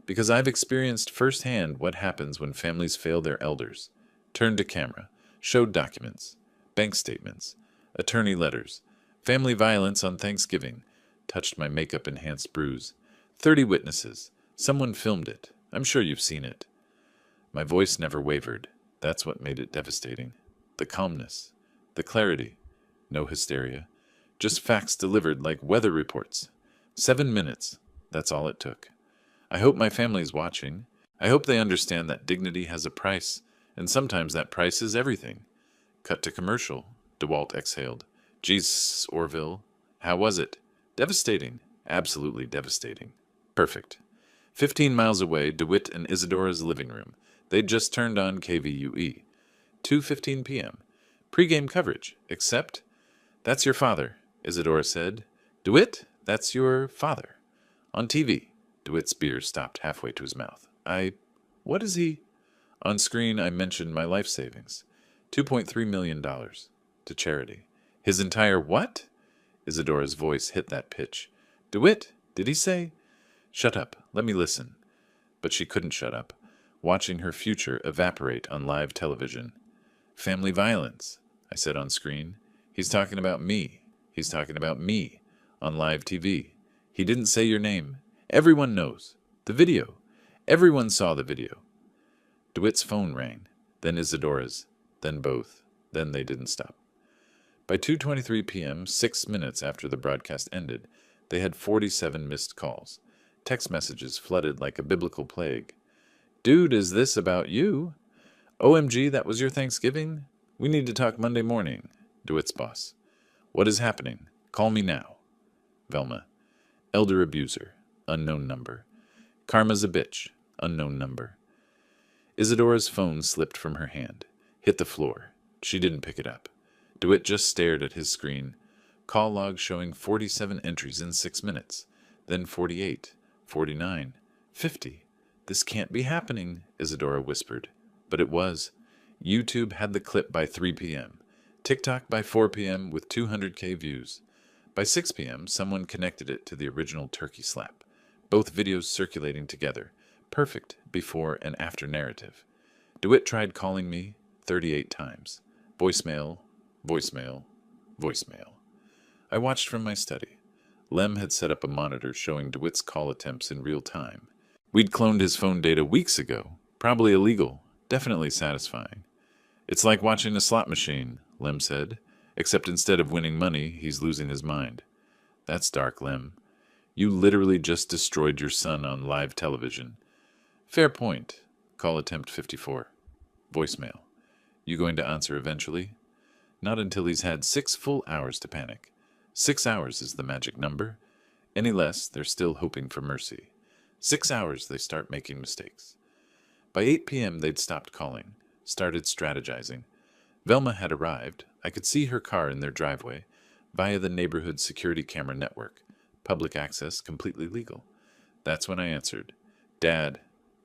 because I've experienced firsthand what happens when families fail their elders. Turned to camera, showed documents, bank statements, attorney letters, family violence on Thanksgiving, touched my makeup-enhanced bruise. 30 witnesses. Someone filmed it. I'm sure you've seen it. My voice never wavered. That's what made it devastating. The calmness, the clarity. No hysteria. Just facts delivered like weather reports. 7 minutes. That's all it took. I hope my family's watching. I hope they understand that dignity has a price, and sometimes that price is everything. Cut to commercial. DeWalt exhaled. Jesus, Orville. How was it? Devastating. Absolutely devastating. Perfect. 15 miles away, DeWitt and Isadora's living room. They'd just turned on KVUE. 2:15 p.m. Pre-game coverage, except... That's your father, Isadora said. DeWitt, that's your father. On TV. DeWitt's beer stopped halfway to his mouth. What is he? On screen, I mentioned my life savings. $2.3 million. To charity. His entire what? Isadora's voice hit that pitch. DeWitt, did he say? Shut up. Let me listen. But she couldn't shut up, watching her future evaporate on live television. Family violence, I said on screen. He's talking about me. He's talking about me on live TV. He didn't say your name. Everyone knows. The video. Everyone saw the video. DeWitt's phone rang, then Isadora's, then both. Then they didn't stop. By 2:23 p.m., 6 minutes after the broadcast ended, they had 47 missed calls. Text messages flooded like a biblical plague. Dude, is this about you? OMG, that was your Thanksgiving? We need to talk Monday morning. DeWitt's boss. What is happening? Call me now. Velma. Elder abuser. Unknown number. Karma's a bitch. Unknown number. Isadora's phone slipped from her hand. Hit the floor. She didn't pick it up. DeWitt just stared at his screen. Call log showing 47 entries in 6 minutes. Then 48. 49. 50. This can't be happening, Isadora whispered. But it was. YouTube had the clip by 3 p.m. TikTok by 4 p.m. with 200K views. By 6 p.m., someone connected it to the original turkey slap. Both videos circulating together. Perfect before and after narrative. DeWitt tried calling me 38 times. Voicemail, voicemail, voicemail. I watched from my study. Lem had set up a monitor showing DeWitt's call attempts in real time. We'd cloned his phone data weeks ago. Probably illegal. Definitely satisfying. It's like watching a slot machine, Lem said, except instead of winning money, he's losing his mind. That's dark, Lem. You literally just destroyed your son on live television. Fair point. Call attempt 54. Voicemail. You going to answer eventually? Not until he's had 6 full hours to panic. 6 hours is the magic number. Any less, they're still hoping for mercy. 6 hours, they start making mistakes. By 8 p.m., they'd stopped calling, started strategizing. Velma had arrived. I could see her car in their driveway, via the neighborhood security camera network. Public access, completely legal. That's when I answered. Dad.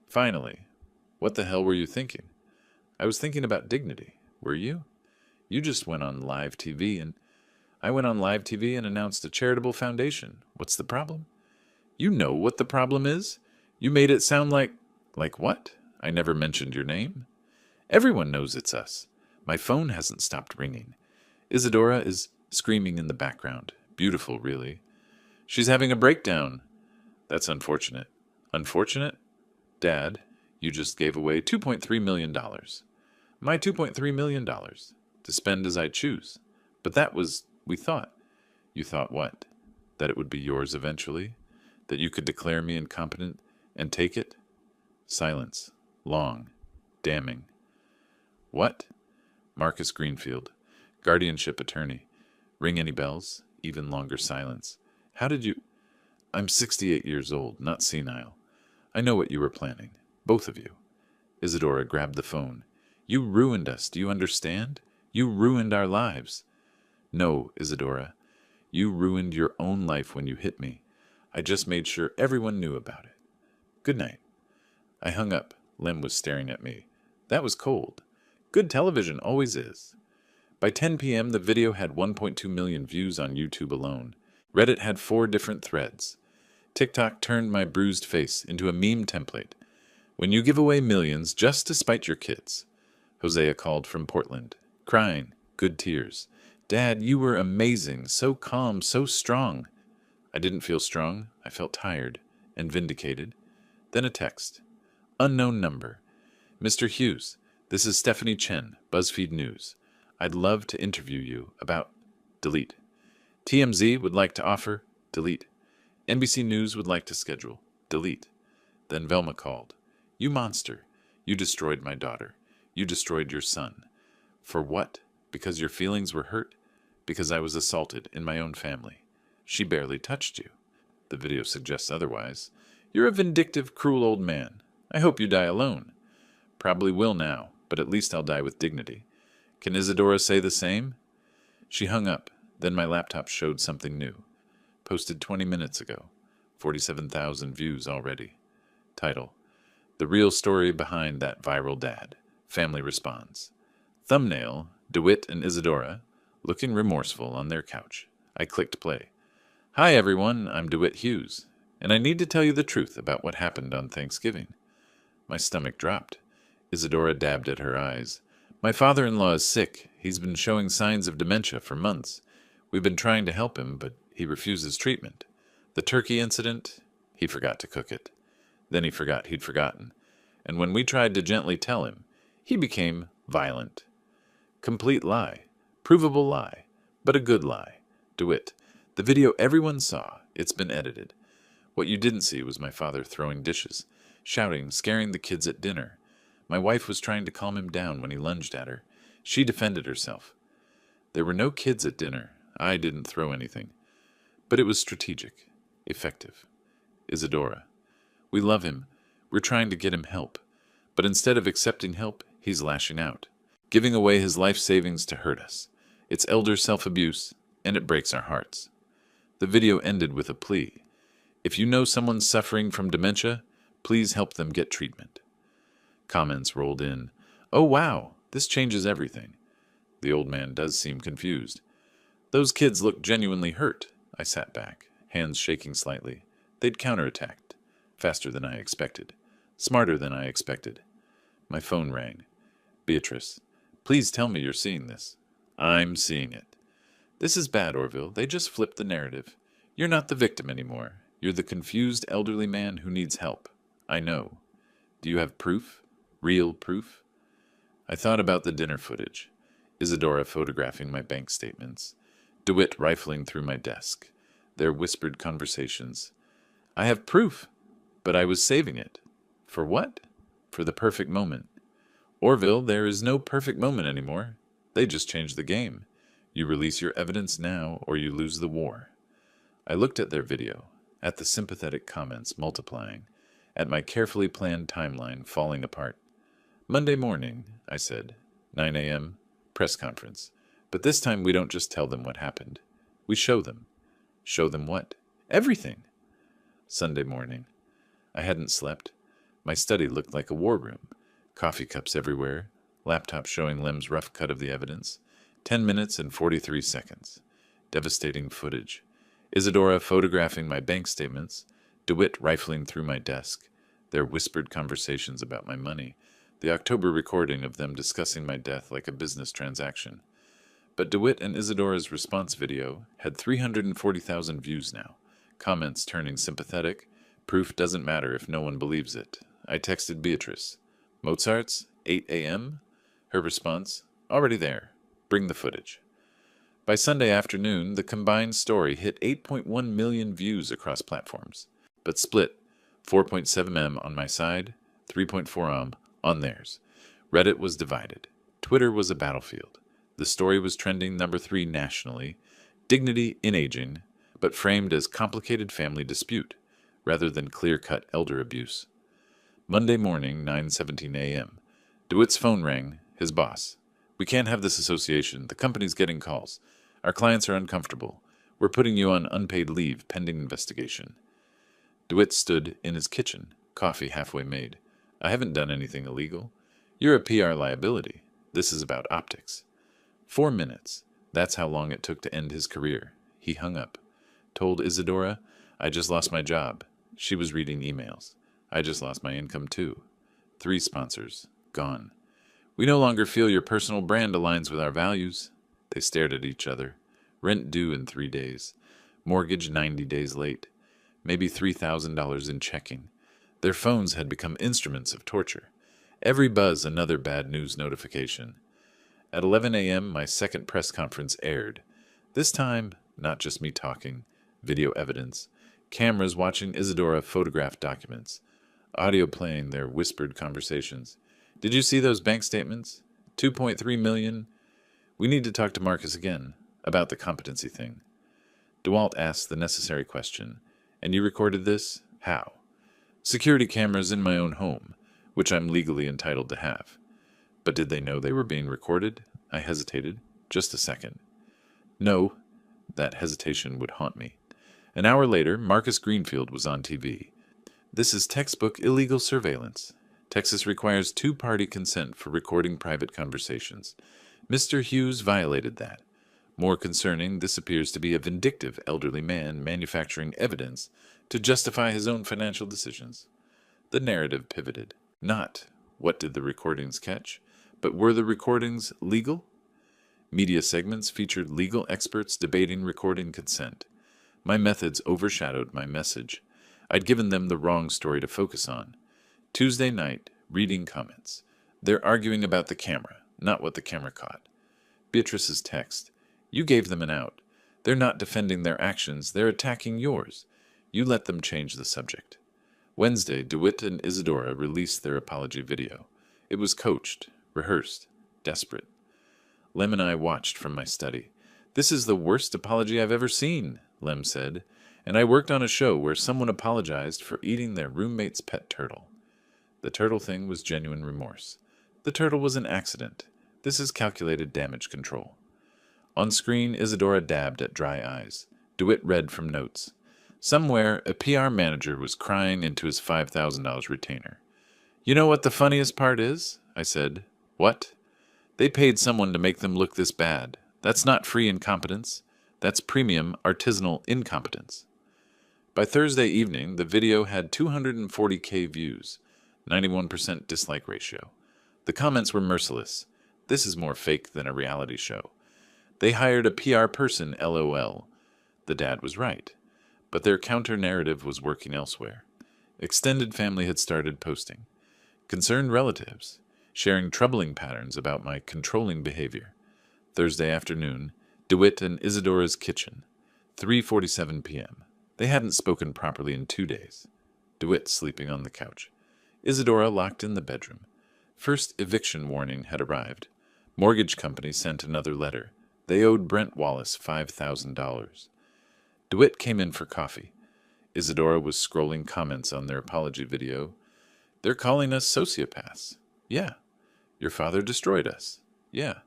Finally. What the hell were you thinking? I was thinking about dignity. Were you? You just went on live TV and... I went on live TV and announced a charitable foundation. What's the problem? You know what the problem is. You made it sound like... Like what? I never mentioned your name. Everyone knows it's us. My phone hasn't stopped ringing. Isadora is screaming in the background. Beautiful, really. She's having a breakdown. That's unfortunate. Unfortunate? Dad, you just gave away $2.3 million. My $2.3 million. To spend as I choose. But that was, we thought. You thought what? That it would be yours eventually? That you could declare me incompetent and take it? Silence. Long. Damning. What? Marcus Greenfield. Guardianship attorney. Ring any bells? Even longer silence. How did you... I'm 68 years old, not senile. I know what you were planning. Both of you. Isadora grabbed the phone. You ruined us, do you understand? You ruined our lives. No, Isadora. You ruined your own life when you hit me. I just made sure everyone knew about it. Good night. I hung up. Lem was staring at me. That was cold. Good television always is. By 10 p.m., the video had 1.2 million views on YouTube alone. Reddit had 4 different threads. TikTok turned my bruised face into a meme template. When you give away millions just to spite your kids. Hosea called from Portland, crying, good tears. Dad, you were amazing, so calm, so strong. I didn't feel strong. I felt tired and vindicated. Then a text. Unknown number. Mr. Hughes, this is Stephanie Chen, BuzzFeed News. I'd love to interview you about... Delete. TMZ would like to offer... Delete. NBC News would like to schedule... Delete. Then Velma called. You monster. You destroyed my daughter. You destroyed your son. For what? Because your feelings were hurt? Because I was assaulted in my own family. She barely touched you. The video suggests otherwise. You're a vindictive, cruel old man. I hope you die alone. Probably will now, but at least I'll die with dignity. Can Isadora say the same? She hung up. Then my laptop showed something new. Posted 20 minutes ago. 47,000 views already. Title. The real story behind that viral dad. Family responds. Thumbnail. DeWitt and Isadora, looking remorseful on their couch. I clicked play. Hi everyone, I'm DeWitt Hughes, and I need to tell you the truth about what happened on Thanksgiving. My stomach dropped. Isadora dabbed at her eyes. My father-in-law is sick. He's been showing signs of dementia for months. We've been trying to help him, but he refuses treatment. The turkey incident, he forgot to cook it. Then he forgot he'd forgotten. And when we tried to gently tell him, he became violent. Complete lie. Provable lie. But a good lie. DeWitt. The video everyone saw. It's been edited. What you didn't see was my father throwing dishes, shouting, scaring the kids at dinner. My wife was trying to calm him down when he lunged at her. She defended herself. There were no kids at dinner. I didn't throw anything. But it was strategic. Effective. Isadora. We love him. We're trying to get him help. But instead of accepting help, he's lashing out. Giving away his life savings to hurt us. It's elder self-abuse, and it breaks our hearts. The video ended with a plea. If you know someone suffering from dementia, please help them get treatment. Comments rolled in. Oh wow, This changes everything. The old man does seem confused. Those kids look genuinely hurt. I sat back, hands shaking slightly. They'd counterattacked. Faster than I expected. Smarter than I expected. My phone rang. Beatrice, please tell me you're seeing this. I'm seeing it. This is bad, Orville. They just flipped the narrative. You're not the victim anymore. You're the confused elderly man who needs help. I know. Do you have proof? Real proof? I thought about the dinner footage. Isadora photographing my bank statements. DeWitt rifling through my desk. Their whispered conversations. I have proof, but I was saving it. For what? For the perfect moment. Orville, there is no perfect moment anymore. They just changed the game. You release your evidence now, or you lose the war. I looked at their video, at the sympathetic comments multiplying, at my carefully planned timeline falling apart. Monday morning, I said, 9 a.m., press conference. But this time we don't just tell them what happened. We show them. Show them what? Everything. Sunday morning. I hadn't slept. My study looked like a war room. Coffee cups everywhere. Laptop showing Lem's rough cut of the evidence. 10 minutes and 43 seconds. Devastating footage. Isadora photographing my bank statements. DeWitt rifling through my desk. Their whispered conversations about my money. The October recording of them discussing my death like a business transaction. But DeWitt and Isadora's response video had 340,000 views now. Comments turning sympathetic. Proof doesn't matter if no one believes it. I texted Beatrice. Mozart's, 8 a.m.? Her response, already there. Bring the footage. By Sunday afternoon, the combined story hit 8.1 million views across platforms, but split 4.7 m on my side, 3.4 m on theirs. Reddit was divided. Twitter was a battlefield. The story was trending number 3 nationally, dignity in aging, but framed as complicated family dispute, rather than clear-cut elder abuse. Monday morning, 9:17 a.m. DeWitt's phone rang, his boss. We can't have this association. The company's getting calls. Our clients are uncomfortable. We're putting you on unpaid leave pending investigation. DeWitt stood in his kitchen, coffee halfway made. I haven't done anything illegal. You're a PR liability. This is about optics. 4 minutes. That's how long it took to end his career. He hung up. Told Isadora, I just lost my job. She was reading emails. I just lost my income too. 3 sponsors. Gone. We no longer feel your personal brand aligns with our values. They stared at each other. Rent due in 3 days. Mortgage 90 days late. Maybe $3,000 in checking. Their phones had become instruments of torture. Every buzz another bad news notification. At 11 a.m., my second press conference aired. This time, not just me talking. Video evidence. Cameras watching Isadora photograph documents. Audio playing their whispered conversations. Did you see those bank statements? 2.3 million? We need to talk to Marcus again about the competency thing. DeWalt asked the necessary question. And you recorded this? How? Security cameras in my own home, which I'm legally entitled to have. But did they know they were being recorded? I hesitated. Just a second. No. That hesitation would haunt me. An hour later, Marcus Greenfield was on TV. This is textbook illegal surveillance. Texas requires 2-party consent for recording private conversations. Mr. Hughes violated that. More concerning, this appears to be a vindictive elderly man manufacturing evidence to justify his own financial decisions. The narrative pivoted. Not, what did the recordings catch, but were the recordings legal? Media segments featured legal experts debating recording consent. My methods overshadowed my message. I'd given them the wrong story to focus on. Tuesday night, reading comments. They're arguing about the camera, not what the camera caught. Beatrice's text. You gave them an out. They're not defending their actions, they're attacking yours. You let them change the subject. Wednesday, DeWitt and Isadora released their apology video. It was coached, rehearsed, desperate. Lem and I watched from my study. This is the worst apology I've ever seen, Lem said, and I worked on a show where someone apologized for eating their roommate's pet turtle. The turtle thing was genuine remorse. The turtle was an accident. This is calculated damage control. On screen, Isadora dabbed at dry eyes. DeWitt read from notes. Somewhere, a PR manager was crying into his $5,000 retainer. You know what the funniest part is? I said. What? They paid someone to make them look this bad. That's not free incompetence. That's premium artisanal incompetence. By Thursday evening, the video had 240K views, 91% dislike ratio. The comments were merciless. This is more fake than a reality show. They hired a PR person, LOL. The dad was right. But their counter-narrative was working elsewhere. Extended family had started posting. Concerned relatives, sharing troubling patterns about my controlling behavior. Thursday afternoon, DeWitt and Isadora's kitchen, 3:47 p.m. They hadn't spoken properly in 2 days. DeWitt sleeping on the couch. Isadora locked in the bedroom. First eviction warning had arrived. Mortgage company sent another letter. They owed Brent Wallace $5,000. DeWitt came in for coffee. Isadora was scrolling comments on their apology video. They're calling us sociopaths. Yeah. Your father destroyed us. Yeah.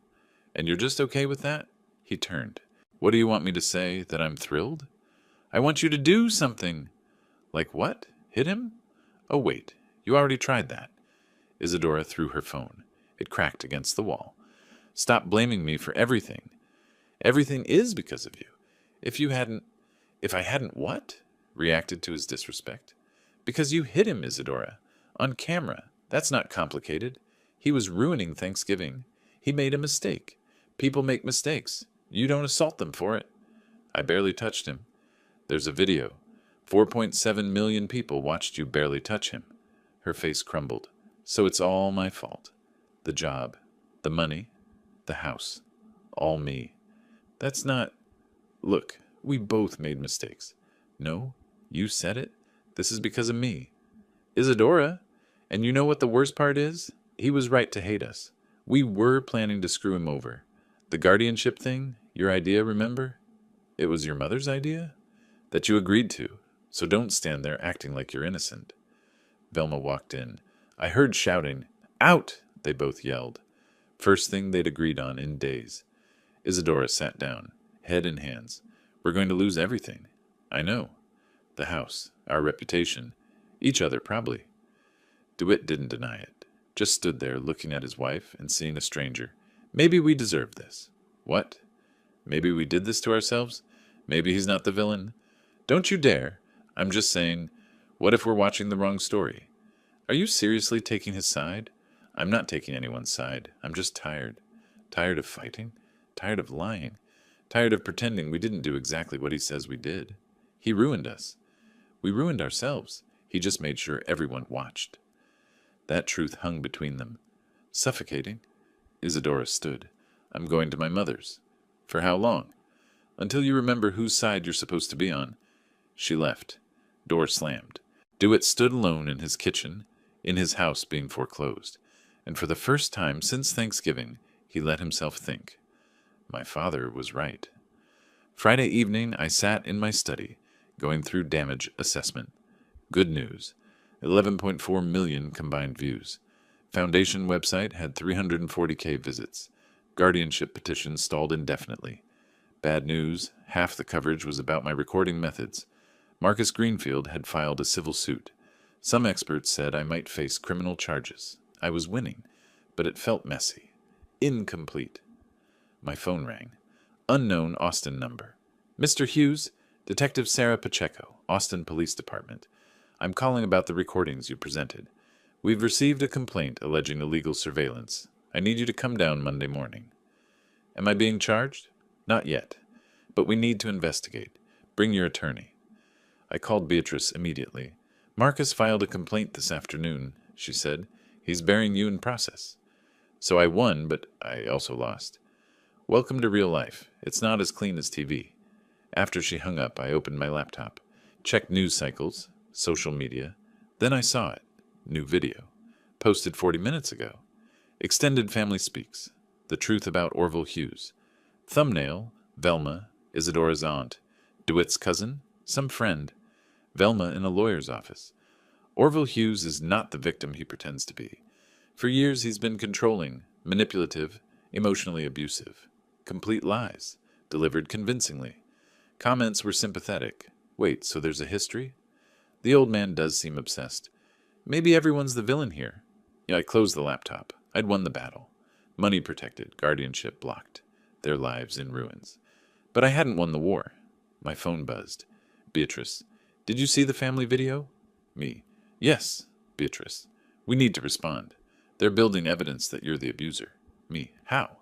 And you're just okay with that? He turned. What do you want me to say? That I'm thrilled? I want you to do something. Like what? Hit him? Oh, wait. You already tried that. Isadora threw her phone. It cracked against the wall. Stop blaming me for everything. Everything is because of you. If I hadn't what? Reacted to his disrespect. Because you hit him, Isadora. On camera. That's not complicated. He was ruining Thanksgiving. He made a mistake. People make mistakes. You don't assault them for it. I barely touched him. There's a video. 4.7 million people watched you barely touch him. Her face crumbled. So it's all my fault. The job. The money. The house. All me. That's not... Look, we both made mistakes. No, you said it. This is because of me. Isadora. And you know what the worst part is? He was right to hate us. We were planning to screw him over. The guardianship thing, your idea, remember? It was your mother's idea? That you agreed to. So don't stand there acting like you're innocent. Velma walked in. I heard shouting. Out! They both yelled. First thing they'd agreed on in days. Isadora sat down, head in hands. We're going to lose everything. I know. The house, our reputation, each other probably. DeWitt didn't deny it. Just stood there looking at his wife and seeing a stranger. Maybe we deserve this. What? Maybe we did this to ourselves? Maybe he's not the villain? Don't you dare. I'm just saying, what if we're watching the wrong story? Are you seriously taking his side? I'm not taking anyone's side. I'm just tired. Tired of fighting. Tired of lying. Tired of pretending we didn't do exactly what he says we did. He ruined us. We ruined ourselves. He just made sure everyone watched. That truth hung between them. Suffocating. Isadora stood. I'm going to my mother's. For how long? Until you remember whose side you're supposed to be on. She left. Door slammed. DeWitt stood alone in his kitchen, in his house being foreclosed. And for the first time since Thanksgiving, he let himself think. My father was right. Friday evening, I sat in my study, going through damage assessment. Good news. 11.4 million combined views. Foundation website had 340K visits. Guardianship petition stalled indefinitely. Bad news, half the coverage was about my recording methods. Marcus Greenfield had filed a civil suit. Some experts said I might face criminal charges. I was winning, but it felt messy. Incomplete. My phone rang. Unknown Austin number. Mr. Hughes, Detective Sarah Pacheco, Austin Police Department. I'm calling about the recordings you presented. We've received a complaint alleging illegal surveillance. I need you to come down Monday morning. Am I being charged? Not yet. But we need to investigate. Bring your attorney. I called Beatrice immediately. Marcus filed a complaint this afternoon, she said. He's bearing you in process. So I won, but I also lost. Welcome to real life. It's not as clean as TV. After she hung up, I opened my laptop, checked news cycles, social media. Then I saw it. New video. Posted 40 minutes ago. Extended Family Speaks. The truth about Orville Hughes. Thumbnail, Velma, Isadora's aunt. DeWitt's cousin, some friend. Velma in a lawyer's office. Orville Hughes is not the victim he pretends to be. For years he's been controlling, manipulative, emotionally abusive. Complete lies, delivered convincingly. Comments were sympathetic. Wait, so there's a history? The old man does seem obsessed. Maybe everyone's the villain here. Yeah, I closed the laptop. I'd won the battle. Money protected, guardianship blocked, their lives in ruins. But I hadn't won the war. My phone buzzed. Beatrice, did you see the family video? Me, yes. Beatrice, we need to respond. They're building evidence that you're the abuser. Me, how?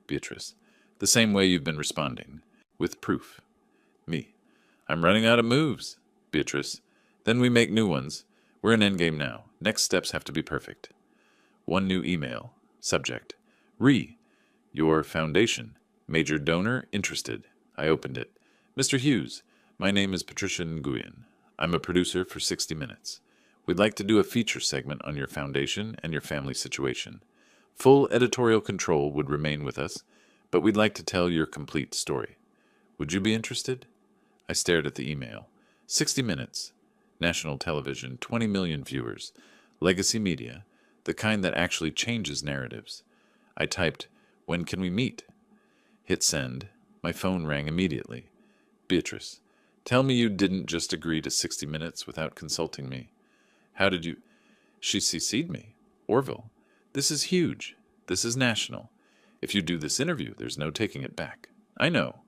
Beatrice, the same way you've been responding, with proof. Me, I'm running out of moves. Beatrice, then we make new ones. We're in endgame now. Next steps have to be perfect. One new email. Subject, your foundation. Major donor interested. I opened it. Mr. Hughes, my name is Patricia Nguyen. I'm a producer for 60 Minutes. We'd like to do a feature segment on your foundation and your family situation. Full editorial control would remain with us, but we'd like to tell your complete story. Would you be interested? I stared at the email. 60 Minutes. National television, 20 million viewers. Legacy media, the kind that actually changes narratives. I typed, when can we meet? Hit send. My phone rang immediately. Beatrice, tell me you didn't just agree to 60 Minutes without consulting me. How did you? She CC'd me. Orville, this is huge. This is national. If you do this interview, there's no taking it back. I know.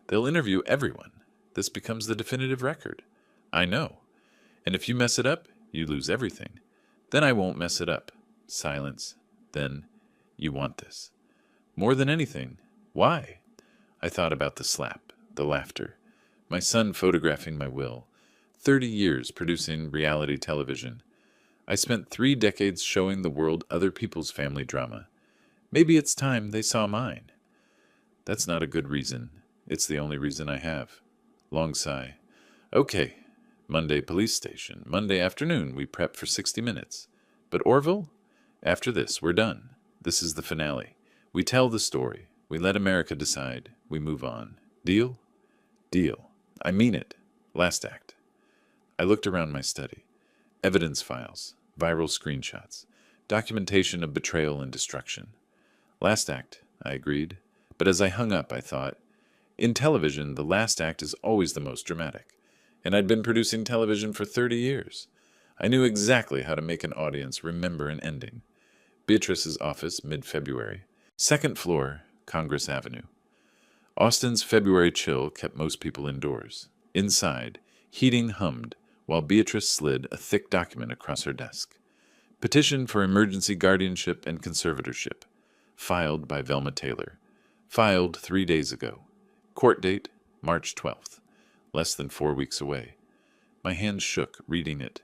They'll interview everyone. This becomes the definitive record. I know. And if you mess it up, you lose everything. Then I won't mess it up. Silence. Then, you want this. More than anything. Why? I thought about the slap, the laughter, my son photographing my will, 30 years producing reality television. I spent 3 decades showing the world other people's family drama. Maybe it's time they saw mine. That's not a good reason. It's the only reason I have. Long sigh. Okay. Monday police station. Monday afternoon we prep for 60 Minutes. But Orville? After this, we're done. This is the finale. We tell the story. We let America decide. We move on. Deal? Deal. I mean it. Last act. I looked around my study. Evidence files. Viral screenshots. Documentation of betrayal and destruction. Last act, I agreed. But as I hung up, I thought, in television, the last act is always the most dramatic. And I'd been producing television for 30 years. I knew exactly how to make an audience remember an ending. Beatrice's office, mid-February. 2nd floor, Congress Avenue. Austin's February chill kept most people indoors. Inside, heating hummed while Beatrice slid a thick document across her desk. Petition for emergency guardianship and conservatorship. Filed by Velma Taylor. Filed 3 days ago. Court date, March 12th. Less than 4 weeks away. My hands shook reading it.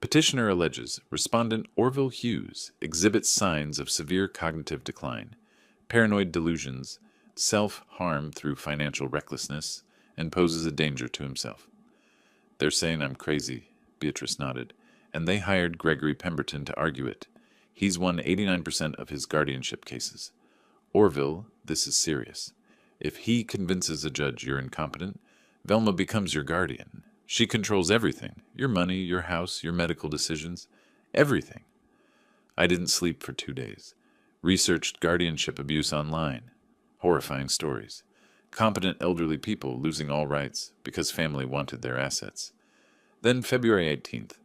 Petitioner alleges respondent Orville Hughes exhibits signs of severe cognitive decline, paranoid delusions, self-harm through financial recklessness, and poses a danger to himself. They're saying I'm crazy, Beatrice nodded, and they hired Gregory Pemberton to argue it. He's won 89% of his guardianship cases. Orville, this is serious. If he convinces a judge you're incompetent, Velma becomes your guardian. She controls everything, your money, your house, your medical decisions, everything. I didn't sleep for 2 days. Researched guardianship abuse online. Horrifying stories. Competent elderly people losing all rights because family wanted their assets. Then February 18th,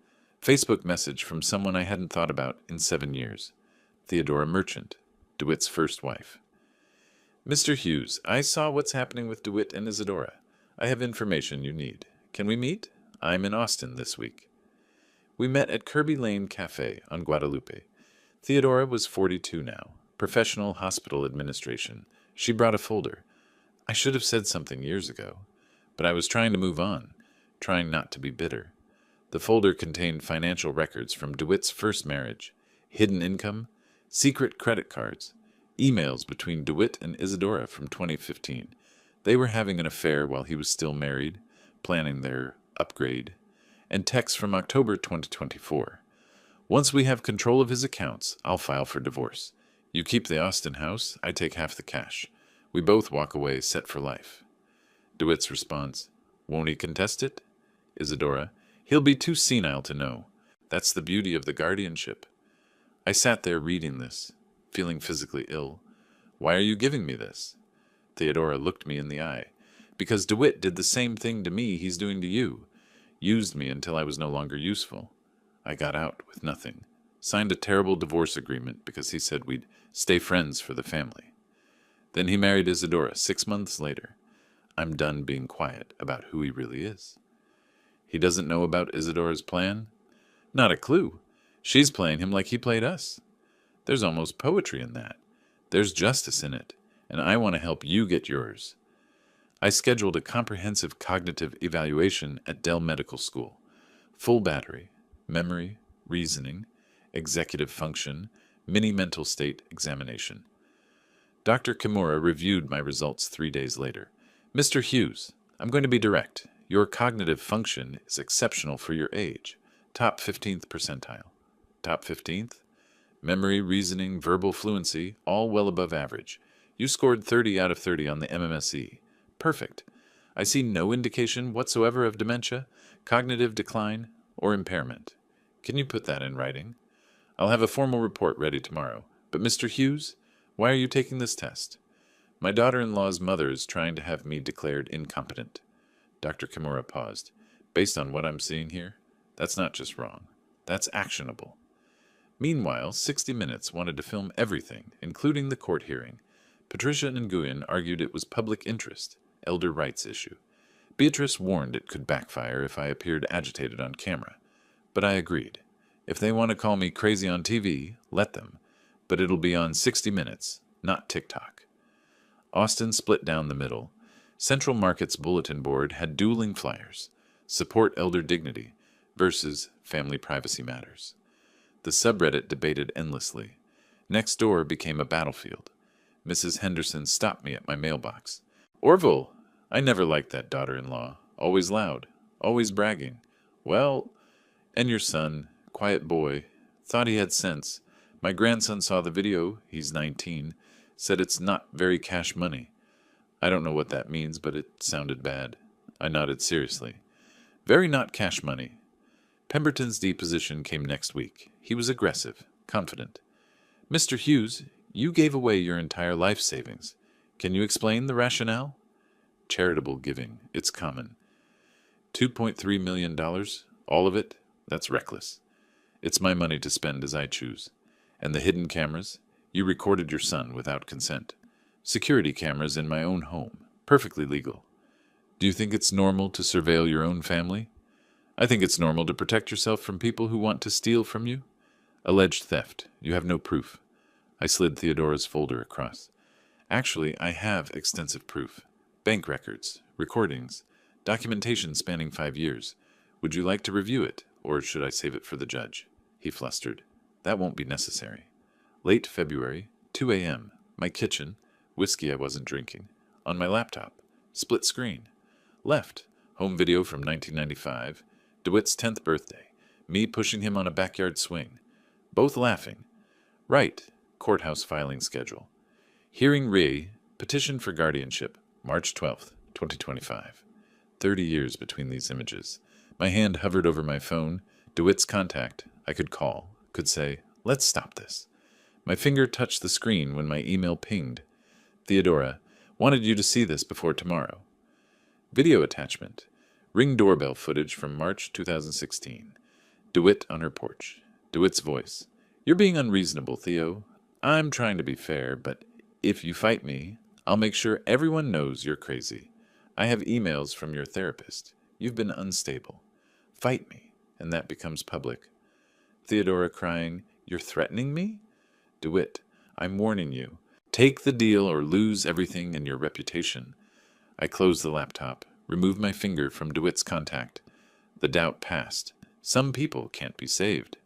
Facebook message from someone I hadn't thought about in 7 years. Theodora Merchant, DeWitt's first wife. Mr. Hughes, I saw what's happening with DeWitt and Isadora. I have information you need. Can we meet? I'm in Austin this week. We met at Kirby Lane Cafe on Guadalupe. Theodora was 42 now. Professional hospital administration. She brought a folder. I should have said something years ago. But I was trying to move on. Trying not to be bitter. The folder contained financial records from DeWitt's first marriage. Hidden income. Secret credit cards. Emails between DeWitt and Isadora from 2015. They were having an affair while he was still married, planning their upgrade, and texts from October 2024. Once we have control of his accounts, I'll file for divorce. You keep the Austin house, I take half the cash. We both walk away set for life. DeWitt's response, won't he contest it? Isadora, he'll be too senile to know. That's the beauty of the guardianship. I sat there reading this, feeling physically ill. Why are you giving me this? Theodora looked me in the eye. Because DeWitt did the same thing to me he's doing to you. Used me until I was no longer useful. I got out with nothing. Signed a terrible divorce agreement because he said we'd stay friends for the family. Then he married Isadora 6 months later. I'm done being quiet about who he really is. He doesn't know about Isadora's plan? Not a clue. She's playing him like he played us. There's almost poetry in that. There's justice in it, and I want to help you get yours. I scheduled a comprehensive cognitive evaluation at DIL Medical School. Full battery, memory, reasoning, executive function, mini mental state examination. Dr. Kimura reviewed my results 3 days later. Mr. Hughes, I'm going to be direct. Your cognitive function is exceptional for your age. Top 15th percentile. Top 15th? Memory, reasoning, verbal fluency, all well above average. You scored 30 out of 30 on the MMSE. Perfect. I see no indication whatsoever of dementia, cognitive decline, or impairment. Can you put that in writing? I'll have a formal report ready tomorrow. But Mr. Hughes, why are you taking this test? My daughter-in-law's mother is trying to have me declared incompetent. Dr. Kimura paused. Based on what I'm seeing here, that's not just wrong. That's actionable. Meanwhile, 60 Minutes wanted to film everything, including the court hearing. Patricia Nguyen argued it was public interest, elder rights issue. Beatrice warned it could backfire if I appeared agitated on camera. But I agreed. If they want to call me crazy on TV, let them. But it'll be on 60 Minutes, not TikTok. Austin split down the middle. Central Market's bulletin board had dueling flyers. Support elder dignity versus family privacy matters. The subreddit debated endlessly. Next door became a battlefield. Mrs. Henderson stopped me at my mailbox. Orville, I never liked that daughter-in-law. Always loud. Always bragging. Well, and your son, quiet boy, thought he had sense. My grandson saw the video, he's 19, said it's not very cash money. I don't know what that means, but it sounded bad. I nodded seriously. Very not cash money. Pemberton's deposition came next week. He was aggressive, confident. Mr. Hughes, you gave away your entire life savings. Can you explain the rationale? Charitable giving, it's common. $2.3 million, all of it, that's reckless. It's my money to spend as I choose. And the hidden cameras? You recorded your son without consent. Security cameras in my own home, perfectly legal. Do you think it's normal to surveil your own family? I think it's normal to protect yourself from people who want to steal from you. Alleged theft. You have no proof. I slid Theodora's folder across. Actually, I have extensive proof. Bank records, recordings, documentation spanning 5 years. Would you like to review it, or should I save it for the judge? He flustered. That won't be necessary. Late February, 2 a.m., my kitchen, whiskey I wasn't drinking, on my laptop, split screen. Left, home video from 1995, DeWitt's 10th birthday, me pushing him on a backyard swing. Both laughing. Right, courthouse filing schedule. Hearing re, petition for guardianship, March 12th, 2025. 30 years between these images. My hand hovered over my phone. DeWitt's contact. I could call, could say, let's stop this. My finger touched the screen when my email pinged. Theodora, wanted you to see this before tomorrow. Video attachment. Ring doorbell footage from March 2016. DeWitt on her porch. DeWitt's voice. You're being unreasonable, Theo. I'm trying to be fair, but if you fight me, I'll make sure everyone knows you're crazy. I have emails from your therapist. You've been unstable. Fight me, and that becomes public. Theodora crying, you're threatening me? DeWitt, I'm warning you. Take the deal or lose everything and your reputation. I closed the laptop, removed my finger from DeWitt's contact. The doubt passed. Some people can't be saved.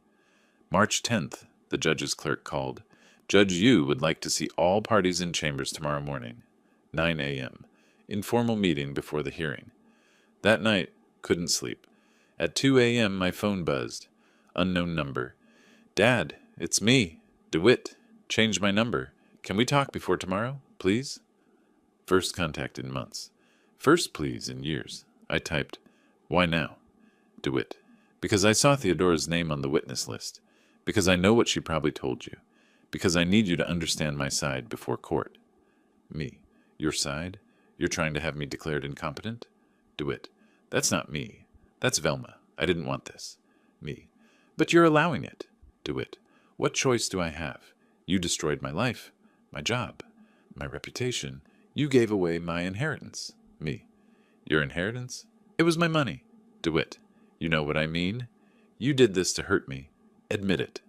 March 10th, the judge's clerk called. Judge Yu would like to see all parties in chambers tomorrow morning. 9 a.m. Informal meeting before the hearing. That night, couldn't sleep. At 2 a.m., my phone buzzed. Unknown number. Dad, it's me, DeWitt. Changed my number. Can we talk before tomorrow, please? First contact in months. First please in years. I typed, why now? DeWitt. Because I saw Theodora's name on the witness list. Because I know what she probably told you. Because I need you to understand my side before court. Me. Your side? You're trying to have me declared incompetent? DeWitt. That's not me. That's Velma. I didn't want this. Me. But you're allowing it. DeWitt. What choice do I have? You destroyed my life, my job, my reputation. You gave away my inheritance. Me. Your inheritance? It was my money. DeWitt. You know what I mean? You did this to hurt me. Admit it.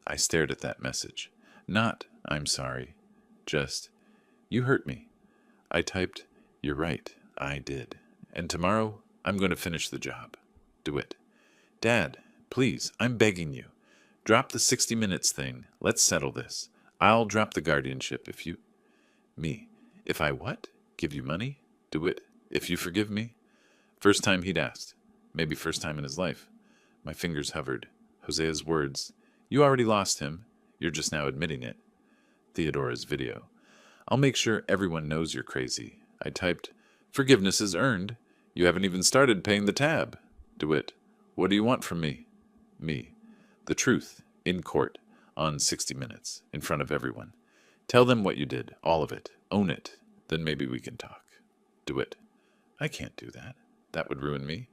I stared at that message. Not, I'm sorry. Just, you hurt me. I typed, you're right, I did. And tomorrow, I'm going to finish the job. DeWitt. Dad, please, I'm begging you. Drop the 60 minutes thing. Let's settle this. I'll drop the guardianship if you... Me. If I what? Give you money? DeWitt. If you forgive me? First time he'd asked. Maybe first time in his life. My fingers hovered. Hosea's words. You already lost him. You're just now admitting it. Theodora's video. I'll make sure everyone knows you're crazy. I typed, forgiveness is earned. You haven't even started paying the tab. DeWitt. What do you want from me? Me. The truth. In court. On 60 Minutes. In front of everyone. Tell them what you did. All of it. Own it. Then maybe we can talk. DeWitt. I can't do that. That would ruin me.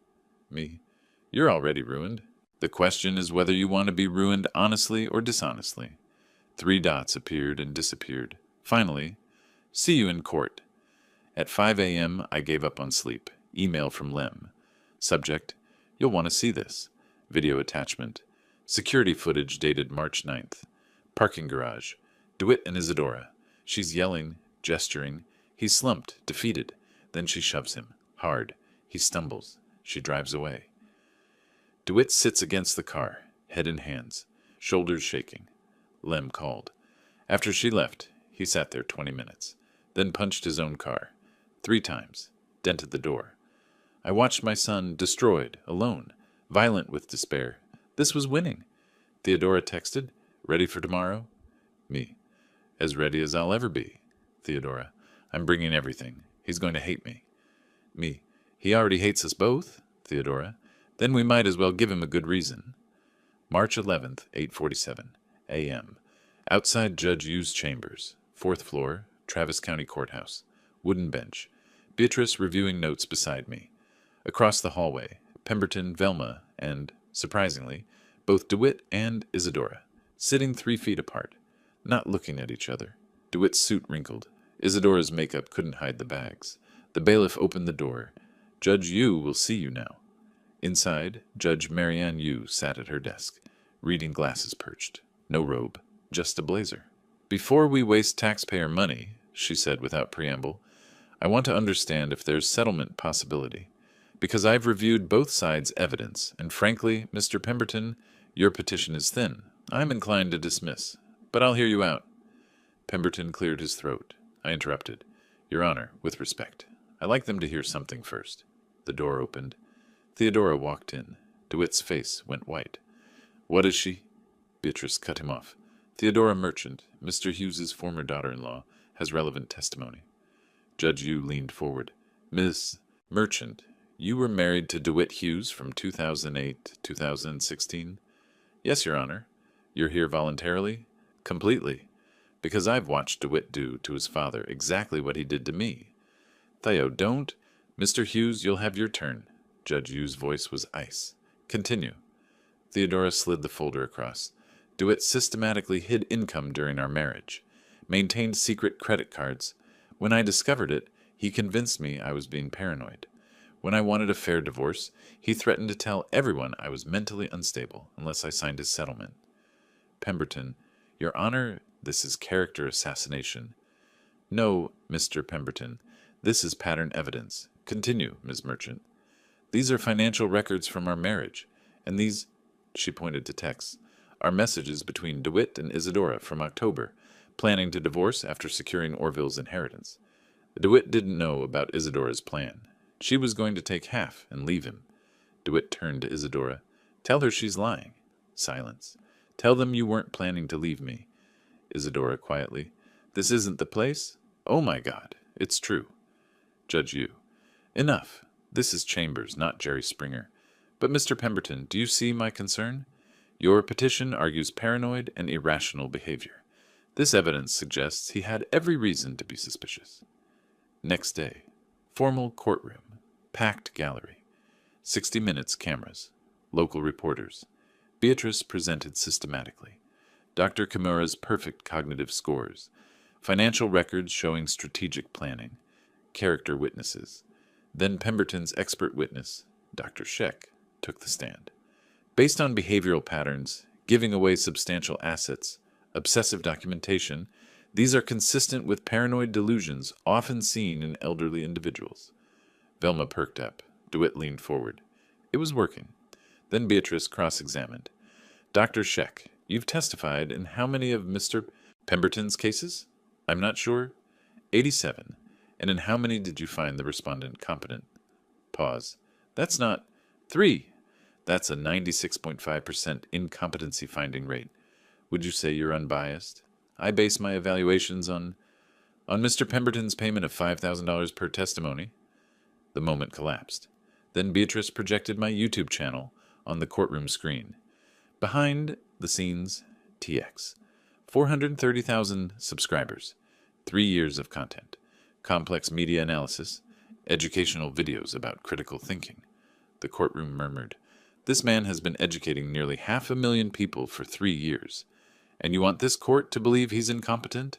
Me. You're already ruined. The question is whether you want to be ruined honestly or dishonestly. 3 dots appeared and disappeared. Finally, see you in court. At 5 a.m., I gave up on sleep. Email from Lem. Subject, you'll want to see this. Video attachment. Security footage dated March 9th. Parking garage. DeWitt and Isadora. She's yelling, gesturing. He's slumped, defeated. Then she shoves him. Hard. He stumbles. She drives away. DeWitt sits against the car, head in hands, shoulders shaking. Lem called. After she left, he sat there 20 minutes, then punched his own car. 3 times. Dented the door. I watched my son destroyed, alone, violent with despair. This was winning. Theodora texted, ready for tomorrow? Me. As ready as I'll ever be. Theodora. I'm bringing everything. He's going to hate me. Me. He already hates us both. Theodora. Then we might as well give him a good reason. March 11th, 8:47 a.m. Outside Judge Yu's chambers. 4th floor, Travis County Courthouse. Wooden bench. Beatrice reviewing notes beside me. Across the hallway, Pemberton, Velma, and, surprisingly, both DeWitt and Isadora, sitting 3 feet apart, not looking at each other. DeWitt's suit wrinkled. Isadora's makeup couldn't hide the bags. The bailiff opened the door. Judge Yu will see you now. Inside, Judge Marianne Yu sat at her desk, reading glasses perched. No robe, just a blazer. Before we waste taxpayer money, she said without preamble, I want to understand if there's settlement possibility. Because I've reviewed both sides' evidence, and frankly, Mr. Pemberton, your petition is thin. I'm inclined to dismiss, but I'll hear you out. Pemberton cleared his throat. I interrupted. Your Honor, with respect, I'd like them to hear something first. The door opened. Theodora walked in. DeWitt's face went white. What is she? Beatrice cut him off. Theodora Merchant, Mr. Hughes's former daughter-in-law, has relevant testimony. Judge Yu leaned forward. Miss Merchant, you were married to DeWitt Hughes from 2008 to 2016? Yes, Your Honor. You're here voluntarily? Completely. Because I've watched DeWitt do to his father exactly what he did to me. Theo, don't. Mr. Hughes, you'll have your turn. Judge Yu's voice was ice. Continue. Theodora slid the folder across. DeWitt systematically hid income during our marriage. Maintained secret credit cards. When I discovered it, he convinced me I was being paranoid. When I wanted a fair divorce, he threatened to tell everyone I was mentally unstable unless I signed his settlement. Pemberton, Your Honor, this is character assassination. No, Mr. Pemberton, this is pattern evidence. Continue, Ms. Merchant. These are financial records from our marriage, and these, she pointed to texts, are messages between DeWitt and Isadora from October, planning to divorce after securing Orville's inheritance. DeWitt didn't know about Isadora's plan. She was going to take half and leave him. DeWitt turned to Isadora. Tell her she's lying. Silence. Tell them you weren't planning to leave me. Isadora quietly. This isn't the place? Oh my God, it's true. Judge Yu. Enough. This is Chambers, not Jerry Springer. But, Mr. Pemberton, do you see my concern? Your petition argues paranoid and irrational behavior. This evidence suggests he had every reason to be suspicious. Next day. Formal courtroom. Packed gallery. 60 Minutes cameras. Local reporters. Beatrice presented systematically. Dr. Kimura's perfect cognitive scores, financial records showing strategic planning, character witnesses. Then Pemberton's expert witness, Dr. Sheck, took the stand. Based on behavioral patterns, giving away substantial assets, obsessive documentation, these are consistent with paranoid delusions often seen in elderly individuals. Velma perked up. DeWitt leaned forward. It was working. Then Beatrice cross-examined. Dr. Sheck, you've testified in how many of Mr. Pemberton's cases? I'm not sure. 87. And in how many did you find the respondent competent? Pause. That's not 3. That's a 96.5% incompetency finding rate. Would you say you're unbiased? I base my evaluations on Mr. Pemberton's payment of $5,000 per testimony. The moment collapsed. Then Beatrice projected my YouTube channel on the courtroom screen. Behind the scenes, TX. 430,000 subscribers. 3 years of content. Complex media analysis. Educational videos about critical thinking. The courtroom murmured. This man has been educating nearly 500,000 people for 3 years. And you want this court to believe he's incompetent?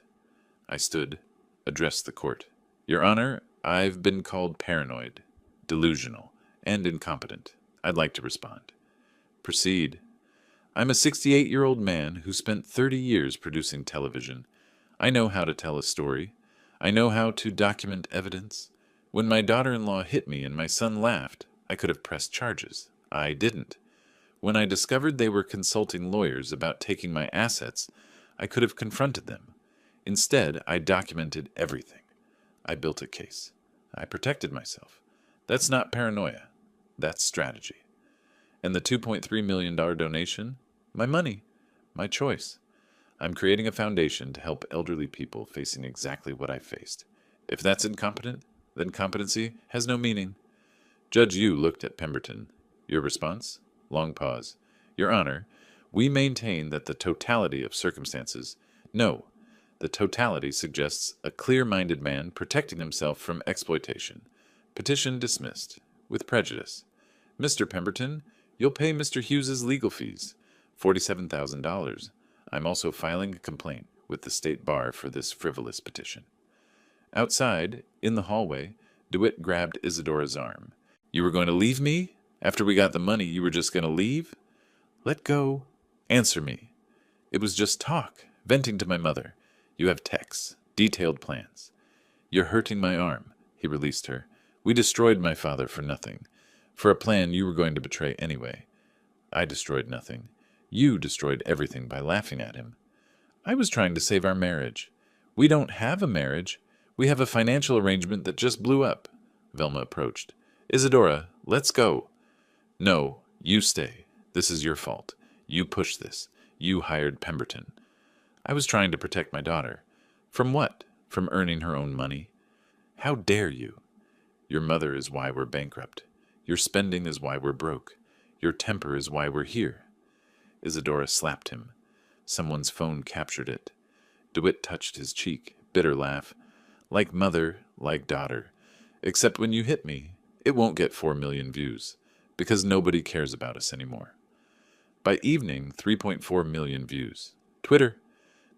I stood, addressed the court. Your Honor, I've been called paranoid, delusional, and incompetent. I'd like to respond. Proceed. I'm a 68-year-old man who spent 30 years producing television. I know how to tell a story. I know how to document evidence. When my daughter-in-law hit me and my son laughed, I could have pressed charges. I didn't. When I discovered they were consulting lawyers about taking my assets, I could have confronted them. Instead, I documented everything. I built a case. I protected myself. That's not paranoia. That's strategy. And the $2.3 million donation? My money. My choice. I'm creating a foundation to help elderly people facing exactly what I faced. If that's incompetent, then competency has no meaning. Judge Yu looked at Pemberton. Your response? Long pause. Your Honor, we maintain that the totality of circumstances... No, the totality suggests a clear-minded man protecting himself from exploitation. Petition dismissed. With prejudice. Mr. Pemberton, you'll pay Mr. Hughes's legal fees. $47,000. I'm also filing a complaint with the State Bar for this frivolous petition. Outside, in the hallway, DeWitt grabbed Isadora's arm. You were going to leave me? After we got the money, you were just going to leave? Let go. Answer me. It was just talk, venting to my mother. You have texts, detailed plans. You're hurting my arm. He released her. We destroyed my father for nothing. For a plan you were going to betray anyway. I destroyed nothing. You destroyed everything by laughing at him. I was trying to save our marriage. We don't have a marriage. We have a financial arrangement that just blew up. Velma approached. Isadora, let's go. No, you stay. This is your fault. You pushed this. You hired Pemberton. I was trying to protect my daughter. From what? From earning her own money? How dare you? Your mother is why we're bankrupt. Your spending is why we're broke. Your temper is why we're here. Isadora slapped him. Someone's phone captured it. DeWitt touched his cheek. Bitter laugh. Like mother, like daughter. Except when you hit me, it won't get 4 million views. Because nobody cares about us anymore. By evening, 3.4 million views. Twitter.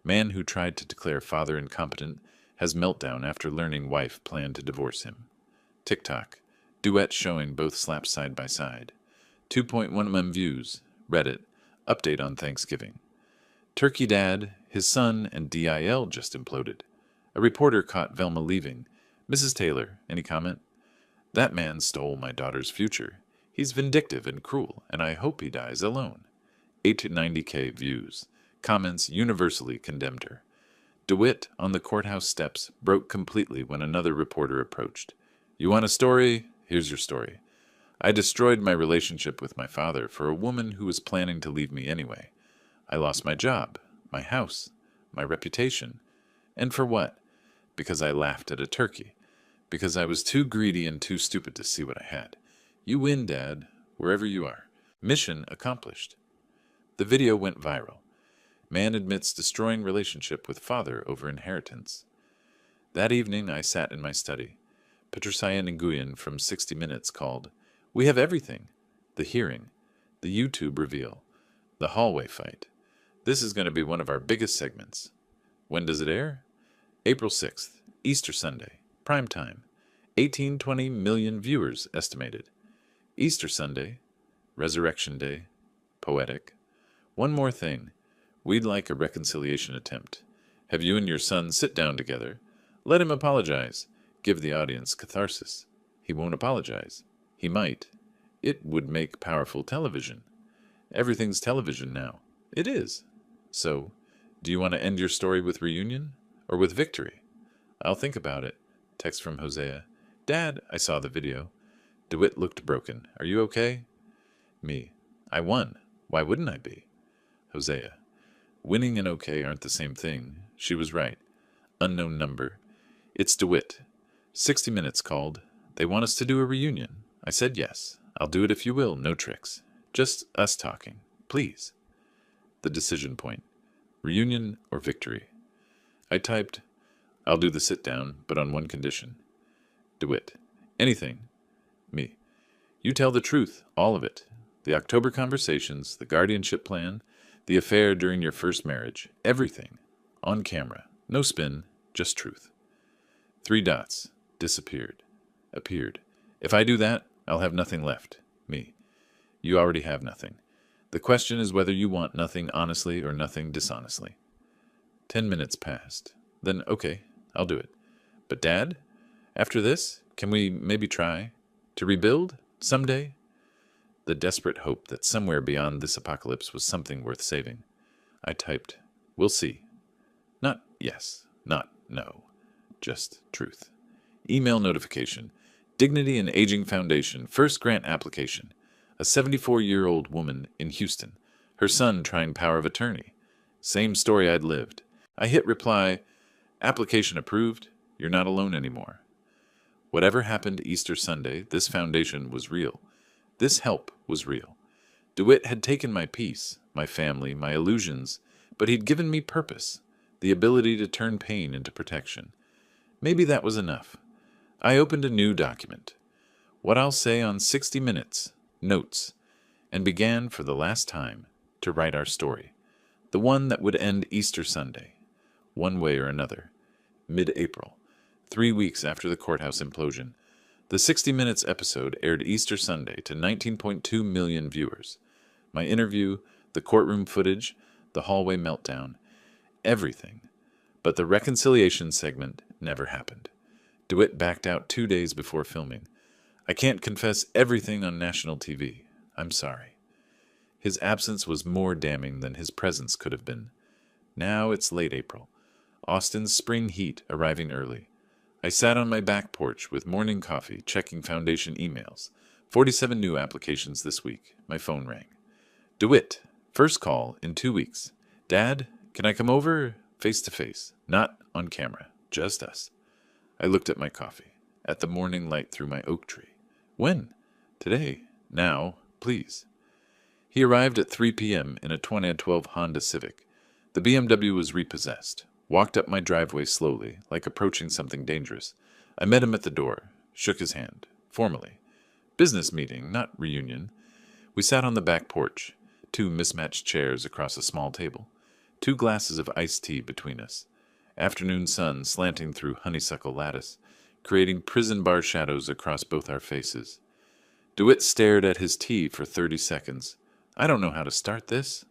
Man who tried to declare father incompetent has meltdown after learning wife planned to divorce him. TikTok. Duet showing both slapped side by side. 2.1 million views. Reddit. Update on Thanksgiving. Turkey Dad, his son, and DIL just imploded. A reporter caught Velma leaving. Mrs. Taylor, any comment? That man stole my daughter's future. He's vindictive and cruel, and I hope he dies alone. 890K views. Comments universally condemned her. DeWitt, on the courthouse steps, broke completely when another reporter approached. You want a story? Here's your story. I destroyed my relationship with my father for a woman who was planning to leave me anyway. I lost my job, my house, my reputation. And for what? Because I laughed at a turkey. Because I was too greedy and too stupid to see what I had. You win, Dad, wherever you are. Mission accomplished. The video went viral. Man admits destroying relationship with father over inheritance. That evening I sat in my study. Patricia Nguyen from 60 Minutes called, We have everything. The hearing. The YouTube reveal. The hallway fight. This is going to be one of our biggest segments. When does it air? April 6th, Easter Sunday, prime time. 18-20 million viewers estimated. Easter Sunday, Resurrection Day, poetic. One more thing. We'd like a reconciliation attempt. Have you and your son sit down together. Let him apologize. Give the audience catharsis. He won't apologize. He might. It would make powerful television. Everything's television now. It is. So, do you want to end your story with reunion or with victory? I'll think about it. Text from Hosea. Dad, I saw the video. DeWitt looked broken. Are you okay? Me. I won. Why wouldn't I be? Hosea. Winning and okay aren't the same thing. She was right. Unknown number. It's DeWitt. 60 Minutes called. They want us to do a reunion. I said yes. I'll do it if you will. No tricks. Just us talking. Please. The decision point. Reunion or victory? I typed, I'll do the sit down, but on one condition. DeWitt. Anything. Me. You tell the truth, all of it. The October conversations, the guardianship plan, the affair during your first marriage, everything. On camera. No spin, just truth. 3 dots. Disappeared. Appeared. If I do that, I'll have nothing left. Me. You already have nothing. The question is whether you want nothing honestly or nothing dishonestly. 10 minutes passed. Then, okay, I'll do it. But Dad, after this, can we maybe try to rebuild someday? The desperate hope that somewhere beyond this apocalypse was something worth saving. I typed, we'll see. Not yes, not no, just truth. Email notification. Dignity and Aging Foundation, first grant application. A 74-year-old woman in Houston. Her son trying power of attorney. Same story I'd lived. I hit reply, application approved. You're not alone anymore. Whatever happened Easter Sunday, this foundation was real. This help was real. DeWitt had taken my peace, my family, my illusions, but he'd given me purpose, the ability to turn pain into protection. Maybe that was enough. I opened a new document. What I'll say on 60 Minutes, notes, and began for the last time to write our story, the one that would end Easter Sunday, one way or another, mid-April, 3 weeks after the courthouse implosion. The 60 Minutes episode aired Easter Sunday to 19.2 million viewers. My interview, the courtroom footage, the hallway meltdown, everything. But the reconciliation segment never happened. DeWitt backed out 2 days before filming. I can't confess everything on national TV. I'm sorry. His absence was more damning than his presence could have been. Now it's late April. Austin's spring heat arriving early. I sat on my back porch with morning coffee, checking foundation emails. 47 new applications this week. My phone rang. DeWitt, first call in 2 weeks. Dad, can I come over face to face? Not on camera, just us. I looked at my coffee, at the morning light through my oak tree. When? Today. Now, please. He arrived at 3 p.m. in a 2012 Honda Civic. The BMW was repossessed. Walked up my driveway slowly, like approaching something dangerous. I met him at the door, shook his hand, formally. Business meeting, not reunion. We sat on the back porch, 2 mismatched chairs across a small table, 2 glasses of iced tea between us. Afternoon sun slanting through honeysuckle lattice, creating prison bar shadows across both our faces. DeWitt stared at his tea for 30 seconds. I don't know how to start this.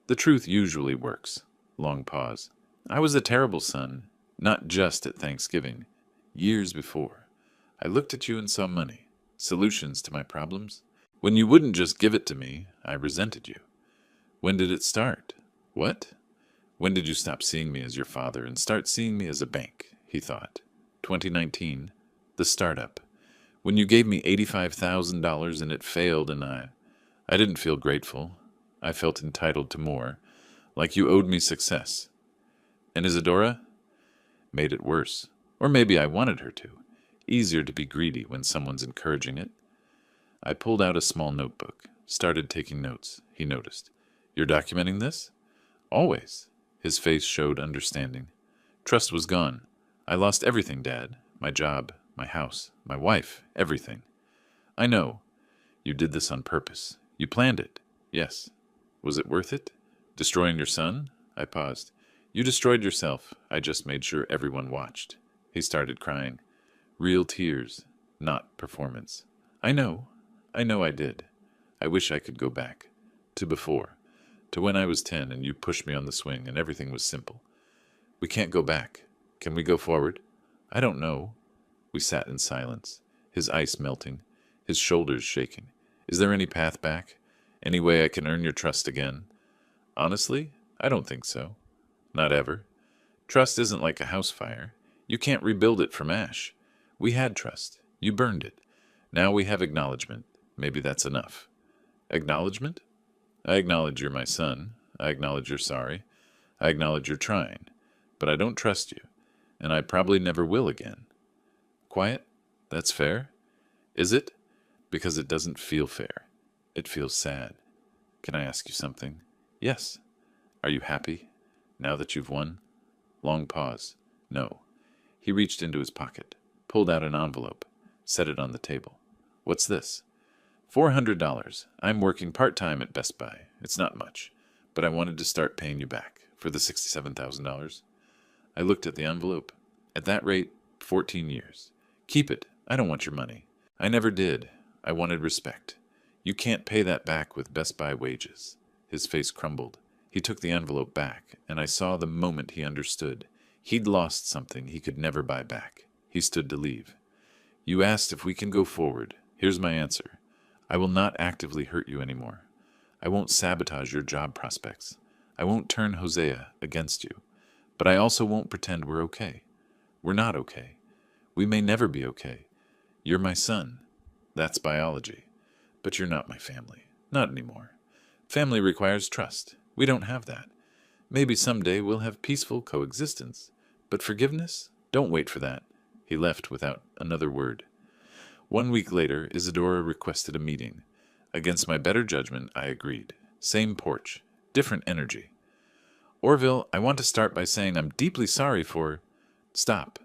The truth usually works. Long pause. I was a terrible son, not just at Thanksgiving. Years before. I looked at you and saw money, solutions to my problems. When you wouldn't just give it to me, I resented you. When did it start? What? When did you stop seeing me as your father and start seeing me as a bank? He thought. 2019, the startup. When you gave me $85,000 and it failed and I didn't feel grateful. I felt entitled to more, like you owed me success. And Isadora? Made it worse. Or maybe I wanted her to. Easier to be greedy when someone's encouraging it. I pulled out a small notebook, started taking notes. He noticed. You're documenting this? Always. His face showed understanding. Trust was gone. I lost everything, Dad. My job, my house, my wife, everything. I know. You did this on purpose. You planned it. Yes. Was it worth it? Destroying your son? I paused. You destroyed yourself. I just made sure everyone watched. He started crying. Real tears, not performance. I know. I did. I wish I could go back. To before. To when I was 10 and you pushed me on the swing and everything was simple. We can't go back. Can we go forward? I don't know. We sat in silence, his ice melting, his shoulders shaking. Is there any path back? Any way I can earn your trust again? Honestly, I don't think so. Not ever. Trust isn't like a house fire. You can't rebuild it from ash. We had trust. You burned it. Now we have acknowledgement. Maybe that's enough. Acknowledgement? I acknowledge you're my son. I acknowledge you're sorry. I acknowledge you're trying. But I don't trust you. And I probably never will again. Quiet? That's fair? Is it? Because it doesn't feel fair. It feels sad. Can I ask you something? Yes. Are you happy, now that you've won? Long pause. No. He reached into his pocket, pulled out an envelope, set it on the table. What's this? $400. I'm working part-time at Best Buy. It's not much, but I wanted to start paying you back for the $67,000. I looked at the envelope. At that rate, 14 years. Keep it. I don't want your money. I never did. I wanted respect. You can't pay that back with Best Buy wages. His face crumbled. He took the envelope back, and I saw the moment he understood. He'd lost something he could never buy back. He stood to leave. You asked if we can go forward. Here's my answer. I will not actively hurt you anymore. I won't sabotage your job prospects. I won't turn Hosea against you. But I also won't pretend we're okay. We're not okay. We may never be okay. You're my son. That's biology. But you're not my family. Not anymore. Family requires trust. We don't have that. Maybe someday we'll have peaceful coexistence. But forgiveness? Don't wait for that. He left without another word. 1 week later, Isadora requested a meeting. Against my better judgment, I agreed. Same porch. Different energy. Orville, I want to start by saying I'm deeply sorry for... Stop.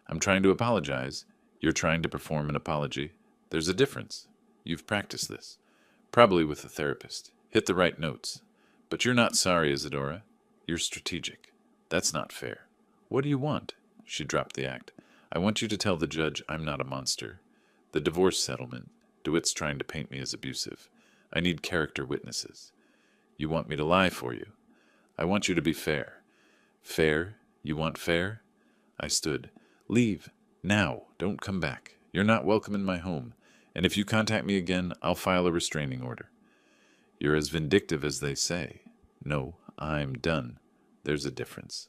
I'm trying to apologize. You're trying to perform an apology. There's a difference. You've practiced this. Probably with a therapist. Hit the right notes. But you're not sorry, Isadora. You're strategic. That's not fair. What do you want? She dropped the act. I want you to tell the judge I'm not a monster. The divorce settlement. DeWitt's trying to paint me as abusive. I need character witnesses. You want me to lie for you. I want you to be fair. Fair? You want fair? I stood. Leave. Now. Don't come back. You're not welcome in my home. And if you contact me again, I'll file a restraining order. You're as vindictive as they say. No, I'm done. There's a difference.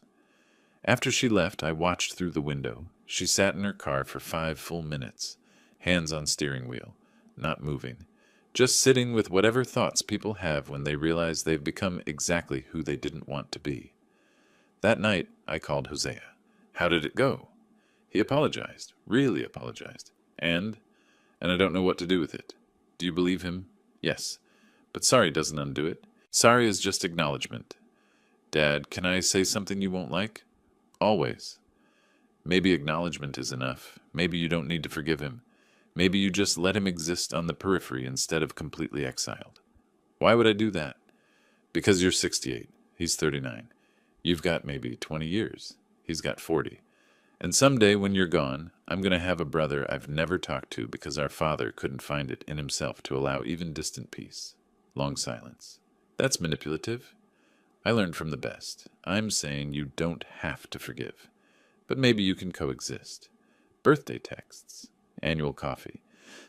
After she left, I watched through the window. She sat in her car for 5 full minutes, hands on steering wheel, not moving, just sitting with whatever thoughts people have when they realize they've become exactly who they didn't want to be. That night, I called Hosea. How did it go? He apologized, really apologized. And I don't know what to do with it. Do you believe him? Yes. But sorry doesn't undo it. Sorry is just acknowledgement. Dad, can I say something you won't like? Always. Maybe acknowledgement is enough. Maybe you don't need to forgive him. Maybe you just let him exist on the periphery instead of completely exiled. Why would I do that? Because you're 68. He's 39. You've got maybe 20 years. He's got 40. And someday when you're gone, I'm going to have a brother I've never talked to because our father couldn't find it in himself to allow even distant peace. Long silence. That's manipulative. I learned from the best. I'm saying you don't have to forgive. But maybe you can coexist. Birthday texts. Annual coffee.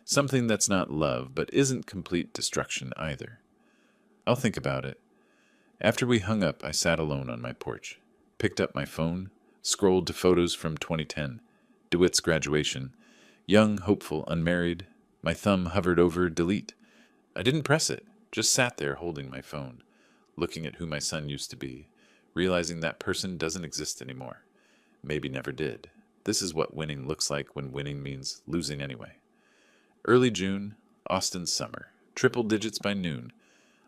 Something that's not love, but isn't complete destruction either. I'll think about it. After we hung up, I sat alone on my porch, picked up my phone, scrolled to photos from 2010, DeWitt's graduation, young, hopeful, unmarried. My thumb hovered over delete. I didn't press it, just sat there holding my phone, looking at who my son used to be, realizing that person doesn't exist anymore. Maybe never did. This is what winning looks like when winning means losing anyway. Early June, Austin's summer, triple digits by noon.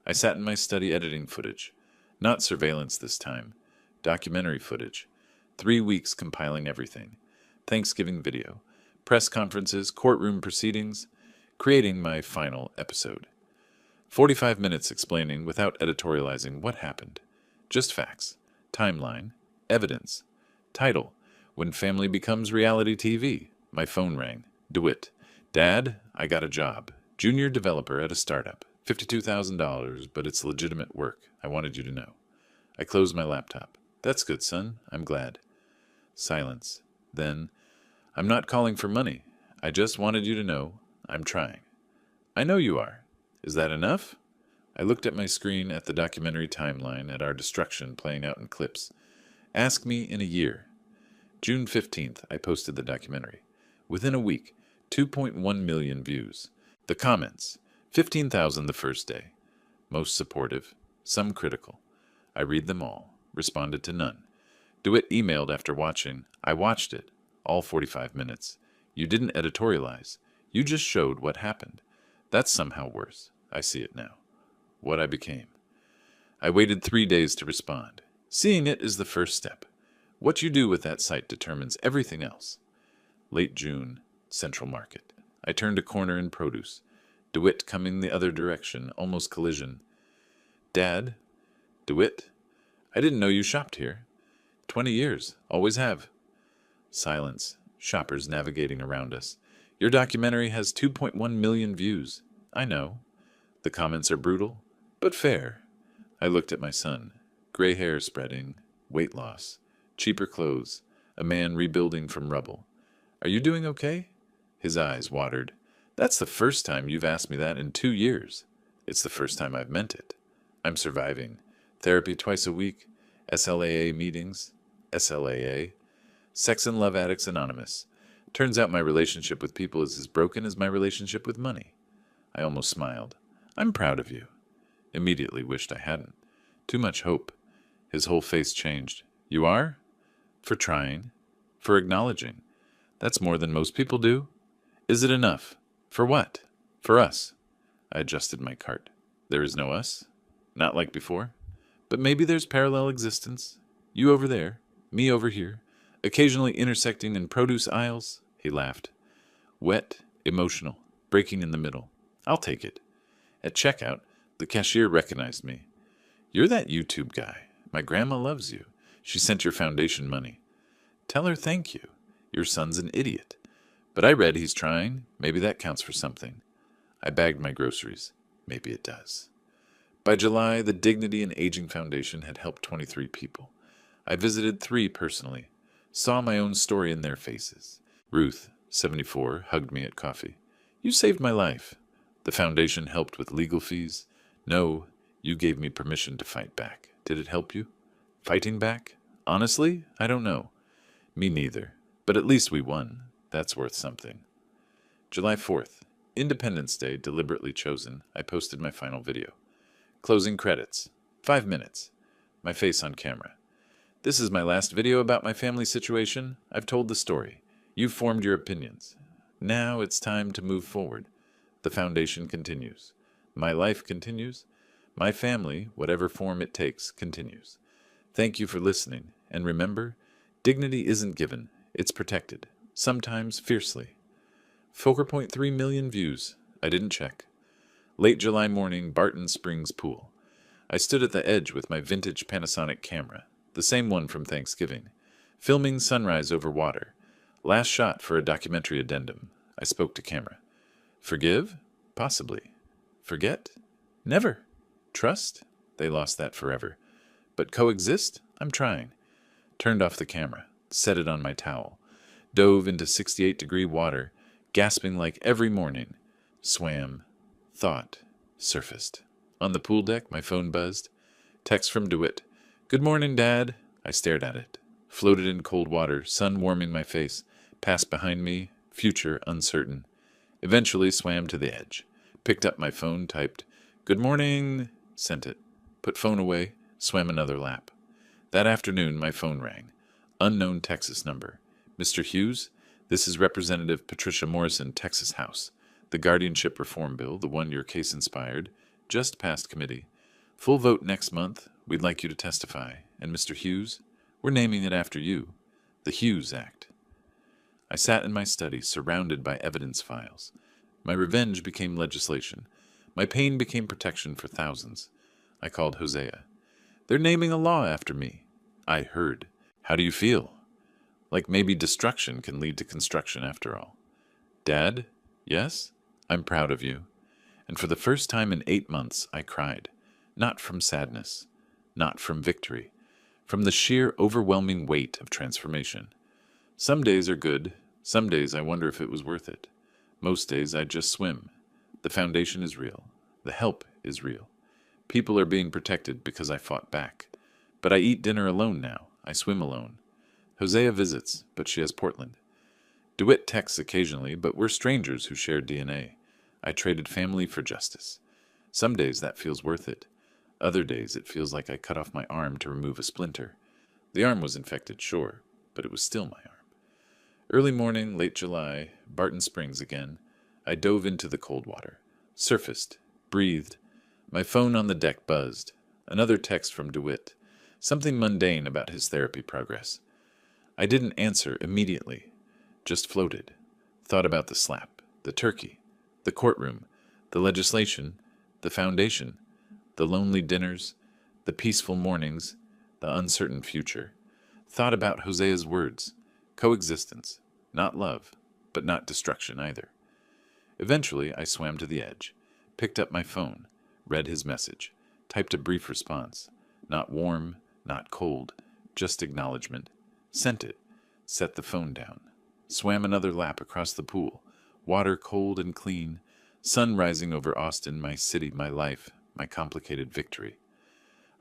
I sat in my study editing footage. Not surveillance this time. Documentary footage. 3 weeks compiling everything. Thanksgiving video. Press conferences, courtroom proceedings. Creating my final episode. 45 minutes explaining, without editorializing, what happened. Just facts. Timeline. Evidence. Title. When Family Becomes Reality TV. My phone rang. DeWitt. Dad, I got a job. Junior developer at a startup. $52,000, but it's legitimate work. I wanted you to know. I closed my laptop. That's good, son. I'm glad. Silence. Then, I'm not calling for money. I just wanted you to know I'm trying. I know you are. Is that enough? I looked at my screen at the documentary timeline at our destruction playing out in clips. Ask me in a year. June 15th, I posted the documentary. Within a week, 2.1 million views. The comments, 15,000 the first day. Most supportive, some critical. I read them all, responded to none. DeWitt emailed after watching. I watched it, all 45 minutes. You didn't editorialize. You just showed what happened. That's somehow worse. I see it now. What I became. I waited 3 days to respond. Seeing it is the first step. What you do with that site determines everything else. Late June, Central Market. I turned a corner in produce. DeWitt coming the other direction, almost collision. Dad? DeWitt? I didn't know you shopped here. 20 years. Always have. Silence. Shoppers navigating around us. Your documentary has 2.1 million views. I know. The comments are brutal, but fair. I looked at my son. Gray hair spreading, weight loss, cheaper clothes, a man rebuilding from rubble. Are you doing okay? His eyes watered. That's the first time you've asked me that in 2 years. It's the first time I've meant it. I'm surviving. Therapy twice a week, SLAA meetings, SLAA, Sex and Love Addicts Anonymous. Turns out my relationship with people is as broken as my relationship with money. I almost smiled. I'm proud of you. Immediately wished I hadn't. Too much hope. His whole face changed. You are? For trying. For acknowledging. That's more than most people do. Is it enough? For what? For us. I adjusted my cart. There is no us? Not like before? But maybe there's parallel existence. You over there, me over here, occasionally intersecting in produce aisles. He laughed. Wet, emotional, breaking in the middle. I'll take it. At checkout, the cashier recognized me. You're that YouTube guy. My grandma loves you. She sent your foundation money. Tell her thank you. Your son's an idiot. But I read he's trying. Maybe that counts for something. I bagged my groceries. Maybe it does. By July, the Dignity and Aging Foundation had helped 23 people. I visited 3 personally. Saw my own story in their faces. Ruth, 74, hugged me at coffee. You saved my life. The foundation helped with legal fees. No, you gave me permission to fight back. Did it help you? Fighting back? Honestly, I don't know. Me neither. But at least we won. That's worth something. July 4th, Independence Day deliberately chosen, I posted my final video. Closing credits. 5 minutes. My face on camera. This is my last video about my family situation. I've told the story. You've formed your opinions. Now it's time to move forward. The foundation continues. My life continues. My family, whatever form it takes, continues. Thank you for listening. And remember, dignity isn't given. It's protected. Sometimes fiercely. 4.3 million views. I didn't check. Late July morning, Barton Springs Pool. I stood at the edge with my vintage Panasonic camera, the same one from Thanksgiving, filming sunrise over water. Last shot for a documentary addendum. I spoke to camera. Forgive? Possibly. Forget? Never. Trust? They lost that forever. But coexist? I'm trying. Turned off the camera, set it on my towel, dove into 68-degree water, gasping like every morning. Swam. Thought. Surfaced. On the pool deck, my phone buzzed. Text from DeWitt. Good morning, Dad. I stared at it. Floated in cold water, sun warming my face. Passed behind me, future uncertain. Eventually swam to the edge. Picked up my phone, typed, Good morning. Sent it. Put phone away, swam another lap. That afternoon, my phone rang. Unknown Texas number. Mr. Hughes, this is Representative Patricia Morrison, Texas House. The Guardianship Reform Bill, the one your case inspired, just passed committee. Full vote next month. We'd like you to testify. And Mr. Hughes, we're naming it after you. The Hughes Act. I sat in my study, surrounded by evidence files. My revenge became legislation. My pain became protection for thousands. I called Hosea. They're naming a law after me. I heard. How do you feel? Like maybe destruction can lead to construction after all. Dad? Yes? I'm proud of you. And for the first time in 8 months, I cried. Not from sadness. Not from victory. From the sheer overwhelming weight of transformation. Some days are good. Some days I wonder if it was worth it. Most days I just swim. The foundation is real. The help is real. People are being protected because I fought back. But I eat dinner alone now. I swim alone. Hosea visits, but she has Portland. DeWitt texts occasionally, but we're strangers who share DNA. I traded family for justice. Some days that feels worth it. Other days it feels like I cut off my arm to remove a splinter. The arm was infected, sure, but it was still my arm. Early morning, late July, Barton Springs again. I dove into the cold water. Surfaced. Breathed. My phone on the deck buzzed. Another text from DeWitt. Something mundane about his therapy progress. I didn't answer immediately. Just floated. Thought about the slap, the turkey, the courtroom, the legislation, the foundation, the lonely dinners, the peaceful mornings, the uncertain future. Thought about Hosea's words. Coexistence. Not love, but not destruction either. Eventually, I swam to the edge, picked up my phone, read his message, typed a brief response. Not warm, not cold, just acknowledgement. Sent it. Set the phone down. Swam another lap across the pool. Water cold and clean. Sun rising over Austin, my city, my life, my complicated victory.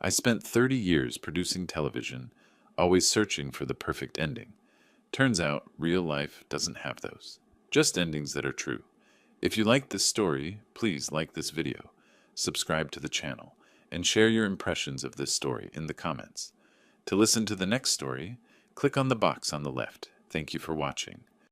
I spent 30 years producing television, always searching for the perfect ending. Turns out, real life doesn't have those. Just endings that are true. If you like this story, please like this video, subscribe to the channel, and share your impressions of this story in the comments. To listen to the next story, click on the box on the left. Thank you for watching.